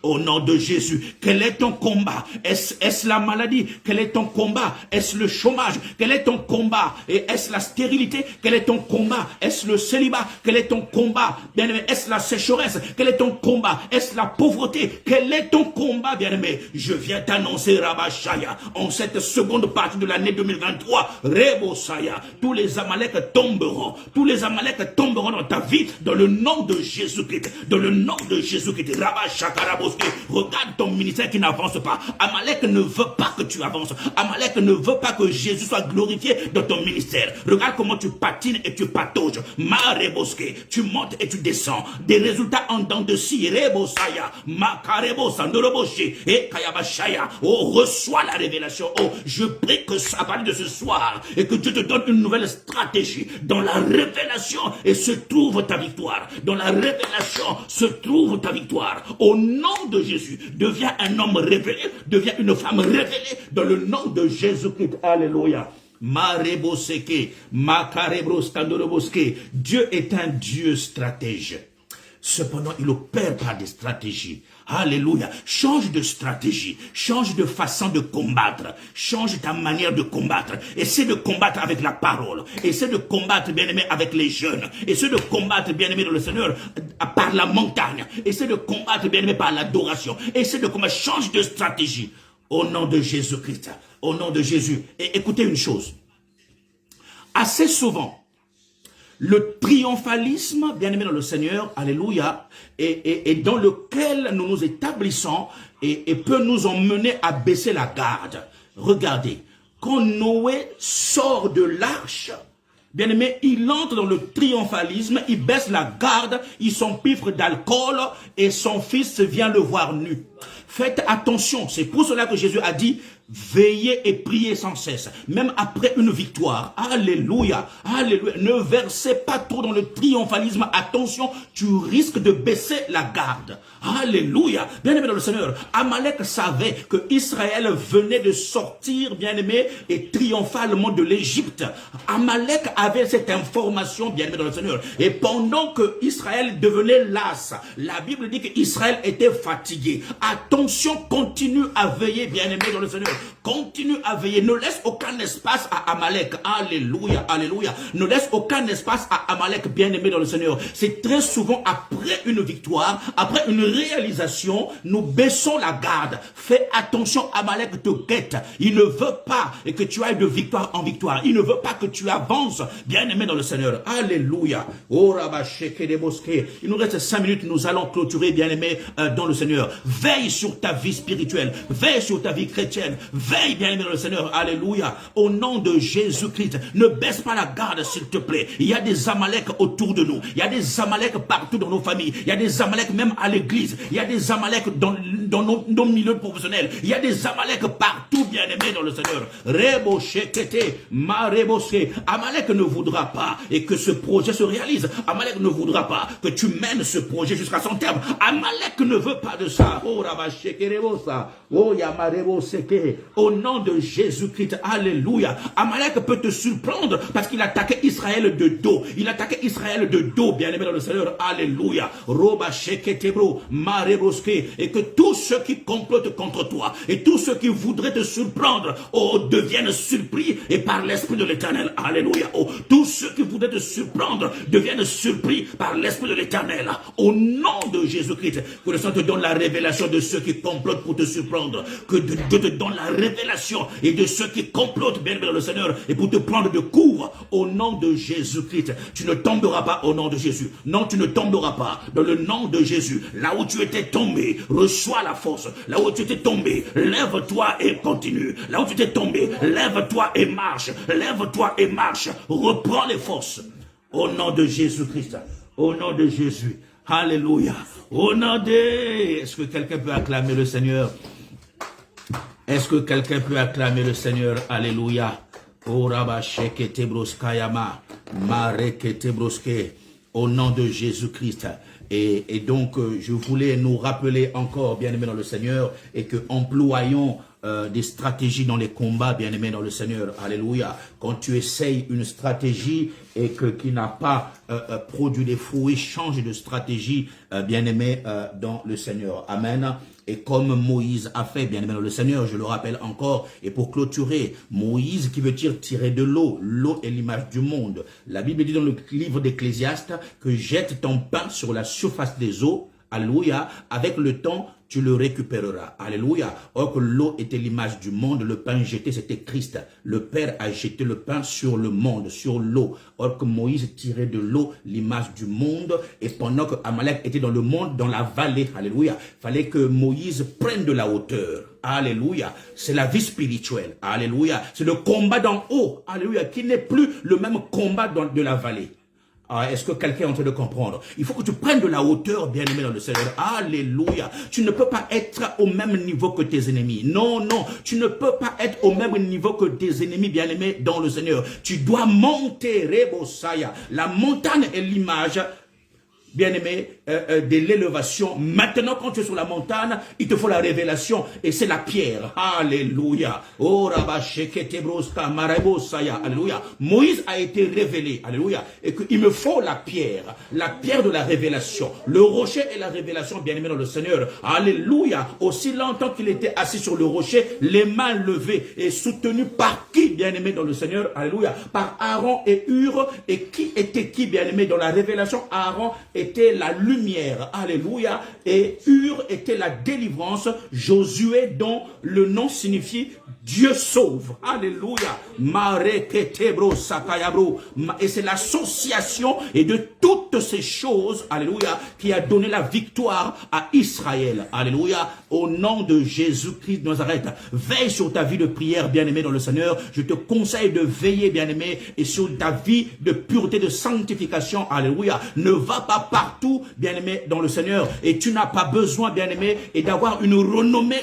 Au nom de Jésus, quel est ton combat? Est-ce la maladie? Quel est ton combat? Est-ce le chômage? Quel est ton combat? Et est-ce la stérilité? Quel est ton combat? Est-ce le célibat? Quel est ton combat? Bien-aimé, est-ce la sécheresse? Quel est ton combat? Est-ce la pauvreté? Quel est ton combat, bien-aimé? Je viens t'annoncer, Rabashaya, en cette seconde partie de l'année 2023, Rebosaya, tous les Amaleks tomberont. Tous les Amaleks tomberont dans ta vie, dans le nom de Jésus-Christ. Dans le nom de Jésus-Christ. Rabashakaraboske. Regarde ton ministère qui n'avance pas. Amalek ne veut pas que tu avances. Amalek ne veut pas que Jésus soit glorifié dans ton ministère. Regarde comment tu patines et tu patauges. Mareboske. Tu montes et tu descends. Des résultats en dents de scie. Rebosaya. Makarebosa. Noroboshi. Et Kayabashaya. Oh, reçois la révélation. Oh, je prie que ça parle de ce soir et que Dieu te donne une nouvelle stratégie. Dans la révélation et se trouve ta victoire. Dans la révélation se trouve ta victoire. Au nom de Jésus, deviens un homme révélé, deviens une femme révélée dans le nom de Jésus-Christ. Alléluia. Mareboseke, makarebros kandoroboske. Dieu est un Dieu stratège. Cependant, il opère par des stratégies. Alléluia. Change de stratégie. Change de façon de combattre. Change ta manière de combattre. Essaie de combattre avec la parole. Essaie de combattre, bien-aimé, avec les jeunes. Essaie de combattre, bien-aimé, dans le Seigneur, par la montagne. Essaie de combattre, bien-aimé, par l'adoration. Essaie de combattre. Change de stratégie. Au nom de Jésus-Christ. Au nom de Jésus. Et écoutez une chose. Assez souvent, le triomphalisme, bien-aimé dans le Seigneur, alléluia, et dans lequel nous nous établissons et peut nous emmener à baisser la garde. Regardez, quand Noé sort de l'arche, bien-aimé, il entre dans le triomphalisme, il baisse la garde, il s'empiffre d'alcool et son fils vient le voir nu. Faites attention, c'est pour cela que Jésus a dit, veillez et priez sans cesse, même après une victoire. Alléluia, alléluia. Ne versez pas trop dans le triomphalisme. Attention, tu risques de baisser la garde. Alléluia. Bien-aimé dans le Seigneur, Amalek savait que Israël venait de sortir, bien-aimé, et triomphalement de l'Égypte. Amalek avait cette information, bien-aimé dans le Seigneur. Et pendant que Israël devenait las, la Bible dit qu'Israël était fatigué. Attention, continue à veiller, bien-aimé dans le Seigneur. Continue à veiller. Ne laisse aucun espace à Amalek. Alléluia, alléluia. Ne laisse aucun espace à Amalek, bien-aimé dans le Seigneur. C'est très souvent après une victoire, après une réalisation, nous baissons la garde. Fais attention, Amalek te guette. Il ne veut pas que tu ailles de victoire en victoire. Il ne veut pas que tu avances, bien-aimé dans le Seigneur. Alléluia. Oh, il nous reste 5 minutes. Nous allons clôturer, bien-aimé, dans le Seigneur. Veille sur ta vie spirituelle. Veille sur ta vie chrétienne. Veille, bien-aimé dans le Seigneur. Alléluia. Au nom de Jésus-Christ. Ne baisse pas la garde, s'il te plaît. Il y a des Amaleks autour de nous. Il y a des Amaleks partout dans nos familles. Il y a des Amaleks même à l'église. Il y a des Amaleks dans nos milieux professionnels. Il y a des Amaleks partout, bien-aimé dans le Seigneur. Amalek ne voudra pas et que ce projet se réalise. Amalek ne voudra pas que tu mènes ce projet jusqu'à son terme. Amalek ne veut pas de ça. Oh, oh, au nom de Jésus-Christ, alléluia. Amalek peut te surprendre parce qu'il attaquait Israël de dos. Il attaquait Israël de dos, bien-aimé dans le Seigneur, alléluia. Et que tous ceux qui complotent contre toi et tous ceux qui voudraient te surprendre, oh, deviennent surpris et par l'Esprit de l'Éternel, alléluia. Oh, tous ceux qui voudraient te surprendre deviennent surpris par l'Esprit de l'Éternel. Au nom de Jésus-Christ, que le Seigneur te donne la révélation de ceux qui complotent pour te surprendre. Que Dieu te donne la révélation et de ceux qui complotent, bien dans le Seigneur, et pour te prendre de court. Au nom de Jésus-Christ, tu ne tomberas pas au nom de Jésus. Non, tu ne tomberas pas dans le nom de Jésus. Là où tu étais tombé, reçois la force. Là où tu étais tombé, lève-toi et continue. Là où tu étais tombé, lève-toi et marche. Lève-toi et marche. Reprends les forces. Au nom de Jésus-Christ. Au nom de Jésus. Alléluia. Au nom de... Est-ce que quelqu'un peut acclamer le Seigneur? Est-ce que quelqu'un peut acclamer le Seigneur? Alléluia. Au nom de Jésus-Christ. Et donc, je voulais nous rappeler encore, bien-aimés dans le Seigneur, et que employons des stratégies dans les combats, bien-aimés dans le Seigneur. Alléluia. Quand tu essayes une stratégie et qui n'a pas produit des fruits, change de stratégie, bien-aimés dans le Seigneur. Amen. Et comme Moïse a fait, bien-aimé dans le Seigneur, je le rappelle encore, et pour clôturer, Moïse qui veut dire tirer de l'eau. L'eau est l'image du monde. La Bible dit dans le livre d'Ecclésiaste que jette ton pain sur la surface des eaux. Alléluia. Avec le temps, tu le récupéreras. Alléluia. Or que l'eau était l'image du monde, le pain jeté, c'était Christ. Le Père a jeté le pain sur le monde, sur l'eau. Or que Moïse tirait de l'eau l'image du monde. Et pendant que Amalek était dans le monde, dans la vallée, alléluia, fallait que Moïse prenne de la hauteur. Alléluia. C'est la vie spirituelle. Alléluia. C'est le combat d'en haut. Alléluia. Qui n'est plus le même combat de la vallée. Ah, est-ce que quelqu'un est en train de comprendre? Il faut que tu prennes de la hauteur, bien-aimé dans le Seigneur. Alléluia. Tu ne peux pas être au même niveau que tes ennemis. Non, non. Tu ne peux pas être au même niveau que tes ennemis, bien-aimés dans le Seigneur. Tu dois monter, Rebosaya. La montagne est l'image, bien-aimé, de l'élévation. Maintenant, quand tu es sur la montagne, il te faut la révélation. Et c'est la pierre. Alléluia. Oh, alléluia. Moïse a été révélé. Alléluia. Et qu'il me faut la pierre de la révélation. Le rocher est la révélation, bien-aimé dans le Seigneur. Alléluia. Aussi longtemps qu'il était assis sur le rocher, les mains levées et soutenues par qui, bien-aimé dans le Seigneur? Alléluia. Par Aaron et Hur. Et qui était qui, bien-aimé dans la révélation? Aaron était la lumière, alléluia, et Hur était la délivrance. Josué, dont le nom signifie Dieu sauve, alléluia, et c'est l'association et de toutes ces choses, alléluia, qui a donné la victoire à Israël, alléluia, au nom de Jésus-Christ de Nazareth. Veille sur ta vie de prière, bien-aimé dans le Seigneur. Je te conseille de veiller, bien-aimé, et sur ta vie de pureté, de sanctification, alléluia. Ne va pas partout, bien-aimé dans le Seigneur, et tu n'as pas besoin, bien-aimé, et d'avoir une renommée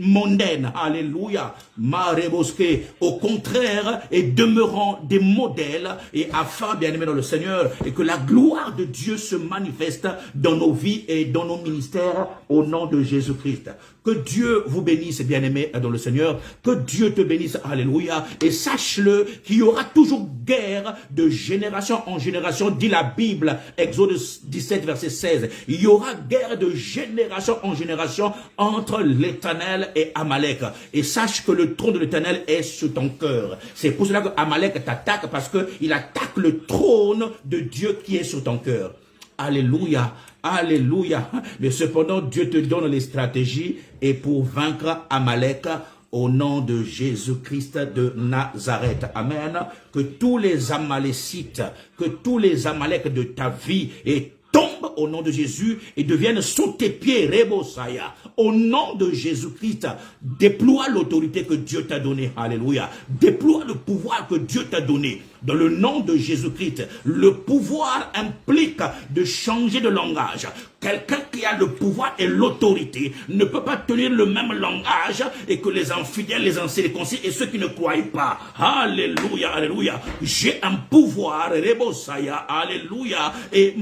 mondaine, alléluia, Marebosque, au contraire, et demeurant des modèles, et afin, bien-aimé dans le Seigneur, et que la gloire de Dieu se manifeste dans nos vies et dans nos ministères, au nom de Jésus-Christ. Que Dieu vous bénisse, bien-aimé dans le Seigneur, que Dieu te bénisse, alléluia, et sache-le qu'il y aura toujours guerre de génération en génération, dit la Bible, Exode 17, verset 16, il y aura guerre de génération en génération entre l'Éternel et Amalek. Et sache que le trône de l'Éternel est sur ton cœur. C'est pour cela que Amalek t'attaque, parce qu'il attaque le trône de Dieu qui est sur ton cœur. Alléluia, alléluia. Mais cependant, Dieu te donne les stratégies et pour vaincre Amalek, au nom de Jésus-Christ de Nazareth. Amen. Que tous les Amalécites, que tous les Amaleks de ta vie et tombe au nom de Jésus et deviennent sous tes pieds, Rebosaya. Au nom de Jésus-Christ, déploie l'autorité que Dieu t'a donnée. Alléluia. Déploie le pouvoir que Dieu t'a donné. Dans le nom de Jésus-Christ, le pouvoir implique de changer de langage. Quelqu'un qui a le pouvoir et l'autorité ne peut pas tenir le même langage et que les infidèles, les incirconcis et ceux qui ne croient pas. Alléluia, alléluia. J'ai un pouvoir, Rebosaya, alléluia. Et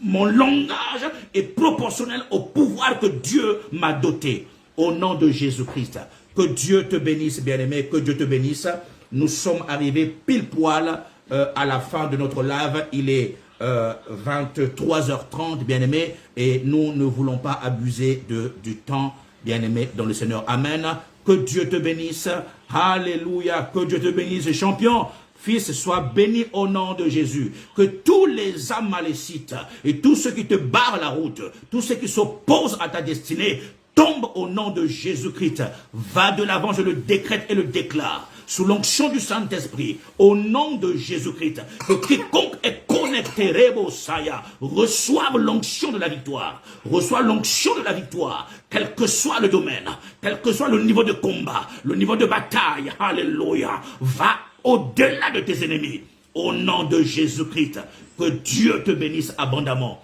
mon langage est proportionnel au pouvoir que Dieu m'a doté. Au nom de Jésus-Christ. Que Dieu te bénisse, bien-aimé, que Dieu te bénisse. Nous sommes arrivés pile poil à la fin de notre live. Il est 23h30, bien-aimé, et nous ne voulons pas abuser du temps, bien-aimé, dans le Seigneur. Amen. Que Dieu te bénisse. Alléluia. Que Dieu te bénisse, champion. Fils, sois béni au nom de Jésus. Que tous les Amalécites et tous ceux qui te barrent la route, tous ceux qui s'opposent à ta destinée, tombent au nom de Jésus-Christ. Va de l'avant, je le décrète et le déclare. Sous l'onction du Saint-Esprit, au nom de Jésus-Christ, que quiconque est connecté, Rebosaya, reçoive l'onction de la victoire. Reçoit l'onction de la victoire, quel que soit le domaine, quel que soit le niveau de combat, le niveau de bataille. Alléluia. Va au-delà de tes ennemis. Au nom de Jésus-Christ, que Dieu te bénisse abondamment.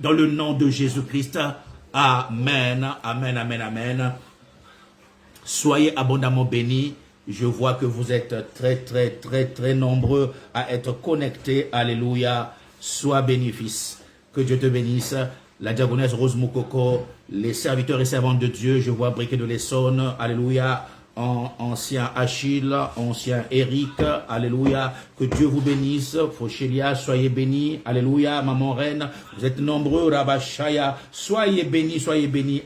Dans le nom de Jésus-Christ, amen, amen, amen, amen. Soyez abondamment bénis. Je vois que vous êtes très nombreux à être connectés. Alléluia. Sois béni, fils. Que Dieu te bénisse. la diaconesse Rose Moukoko, les serviteurs et servantes de Dieu, je vois Briquet de l'Essonne, alléluia, ancien Achille, ancien Eric, alléluia, que Dieu vous bénisse, Fauchélia, soyez bénis, alléluia, maman reine, vous êtes nombreux, Rabashaya, soyez bénis,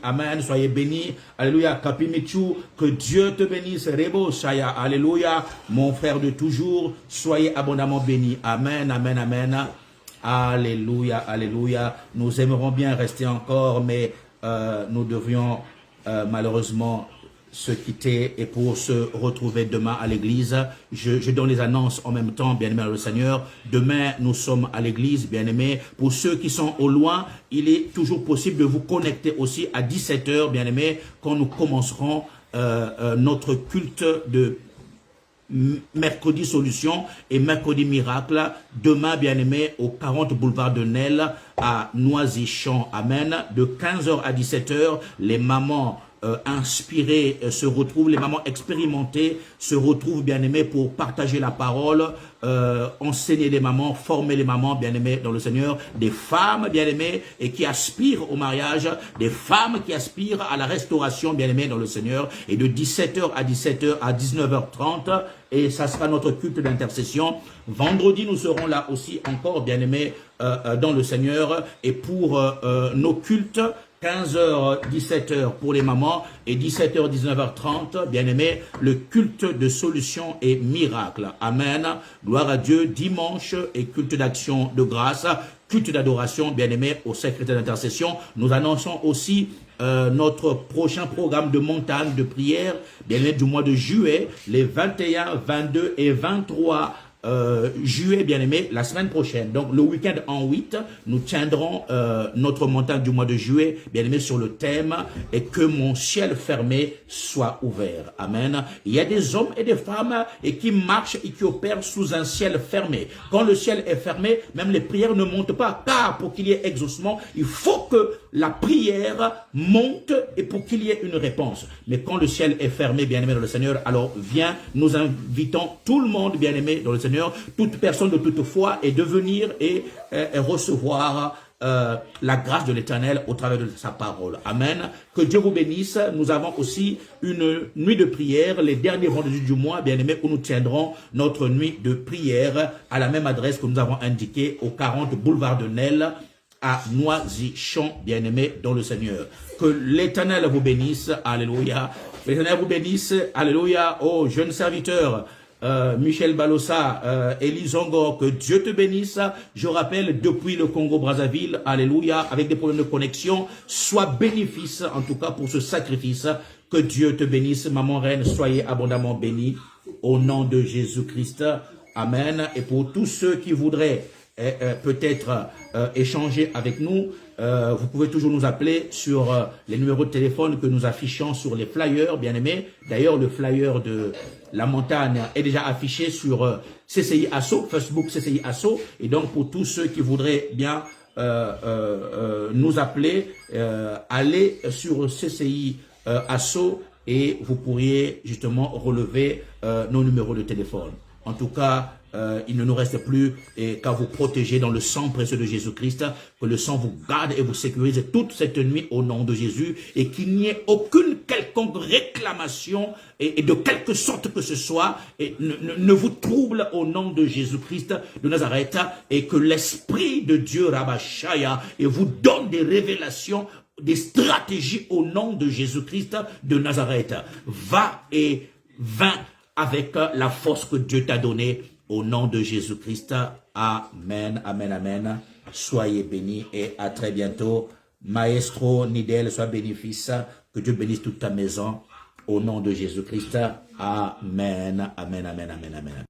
amen, soyez bénis, alléluia, Kapimichu, que Dieu te bénisse, Rebo Shaya, alléluia, mon frère de toujours, soyez abondamment bénis, amen, amen, amen, alléluia, alléluia, nous aimerons bien rester encore, mais nous devions malheureusement se quitter et pour se retrouver demain à l'église. Je donne les annonces en même temps, bien-aimés dans le Seigneur. Demain, nous sommes à l'église, bien-aimés. Pour ceux qui sont au loin, il est toujours possible de vous connecter aussi à 17 h, bien-aimés, quand nous commencerons notre culte de mercredi solution et mercredi miracle. Demain, bien-aimés, au 40 boulevard de Nesle à Noisy-Champ. Amen. De 15 h à 17 h, les mamans inspirées se retrouvent, les mamans expérimentées se retrouvent, bien-aimés, pour partager la parole, enseigner les mamans, former les mamans, bien-aimés dans le Seigneur, des femmes, bien-aimées, et qui aspirent au mariage, des femmes qui aspirent à la restauration, bien-aimés dans le Seigneur, et de 17 h à 17 h à 19 h 30, et ça sera notre culte d'intercession. Vendredi, nous serons là aussi encore, bien-aimés, dans le Seigneur, et pour nos cultes, 15 h, 17 h pour les mamans et 17 h, 19 h 30, bien-aimés, le culte de solution et miracle. Amen. Gloire à Dieu. Dimanche et culte d'action de grâce, culte d'adoration, bien-aimés, au secrétaire d'intercession. Nous annonçons aussi notre prochain programme de montagne de prière, bien-aimés, du mois de juillet, les 21, 22 et 23 juillet, bien-aimé, la semaine prochaine. Donc, le week-end en 8, nous tiendrons notre montagne du mois de juillet, bien-aimé, sur le thème « Et que mon ciel fermé soit ouvert ». Amen. Il y a des hommes et des femmes et qui marchent et qui opèrent sous un ciel fermé. Quand le ciel est fermé, même les prières ne montent pas, car pour qu'il y ait exaucement, il faut que la prière monte et pour qu'il y ait une réponse. Mais quand le ciel est fermé, bien-aimé dans le Seigneur, alors viens, nous invitons tout le monde, bien-aimé dans le Seigneur, toute personne de toute foi, et de venir et recevoir la grâce de l'Éternel au travers de sa parole. Amen. Que Dieu vous bénisse. Nous avons aussi une nuit de prière, les derniers vendredis du mois, bien-aimés, où nous tiendrons notre nuit de prière à la même adresse que nous avons indiquée au 40 boulevard de Nesle à Noisy-Champ, bien-aimés dans le Seigneur. Que l'Éternel vous bénisse. Alléluia. L'Éternel vous bénisse. Alléluia. Oh, jeune serviteur, Michel Balossa, Elisongo, que Dieu te bénisse. Je rappelle, depuis le Congo-Brazzaville, alléluia, avec des problèmes de connexion, sois bénéfice, en tout cas pour ce sacrifice. Que Dieu te bénisse. Maman reine, soyez abondamment bénis au nom de Jésus-Christ. Amen. Et pour tous ceux qui voudraient peut-être échanger avec nous, vous pouvez toujours nous appeler sur les numéros de téléphone que nous affichons sur les flyers, bien aimés. D'ailleurs, le flyer de la montagne est déjà affiché sur CCI Asso, Facebook CCI Asso. Et donc, pour tous ceux qui voudraient bien nous appeler, allez sur CCI Asso et vous pourriez justement relever nos numéros de téléphone. En tout cas, il ne nous reste plus qu'à vous protéger dans le sang précieux de Jésus-Christ, que le sang vous garde et vous sécurise toute cette nuit au nom de Jésus, et qu'il n'y ait aucune quelconque réclamation et de quelque sorte que ce soit et ne vous trouble au nom de Jésus-Christ de Nazareth, et que l'Esprit de Dieu Rabashaya et vous donne des révélations, des stratégies au nom de Jésus-Christ de Nazareth. Va et vains avec la force que Dieu t'a donnée au nom de Jésus-Christ. Amen, amen, amen. Soyez bénis et à très bientôt. Maestro Nidel, sois béni, fils. Que Dieu bénisse toute ta maison au nom de Jésus-Christ. Amen, amen, amen, amen, amen.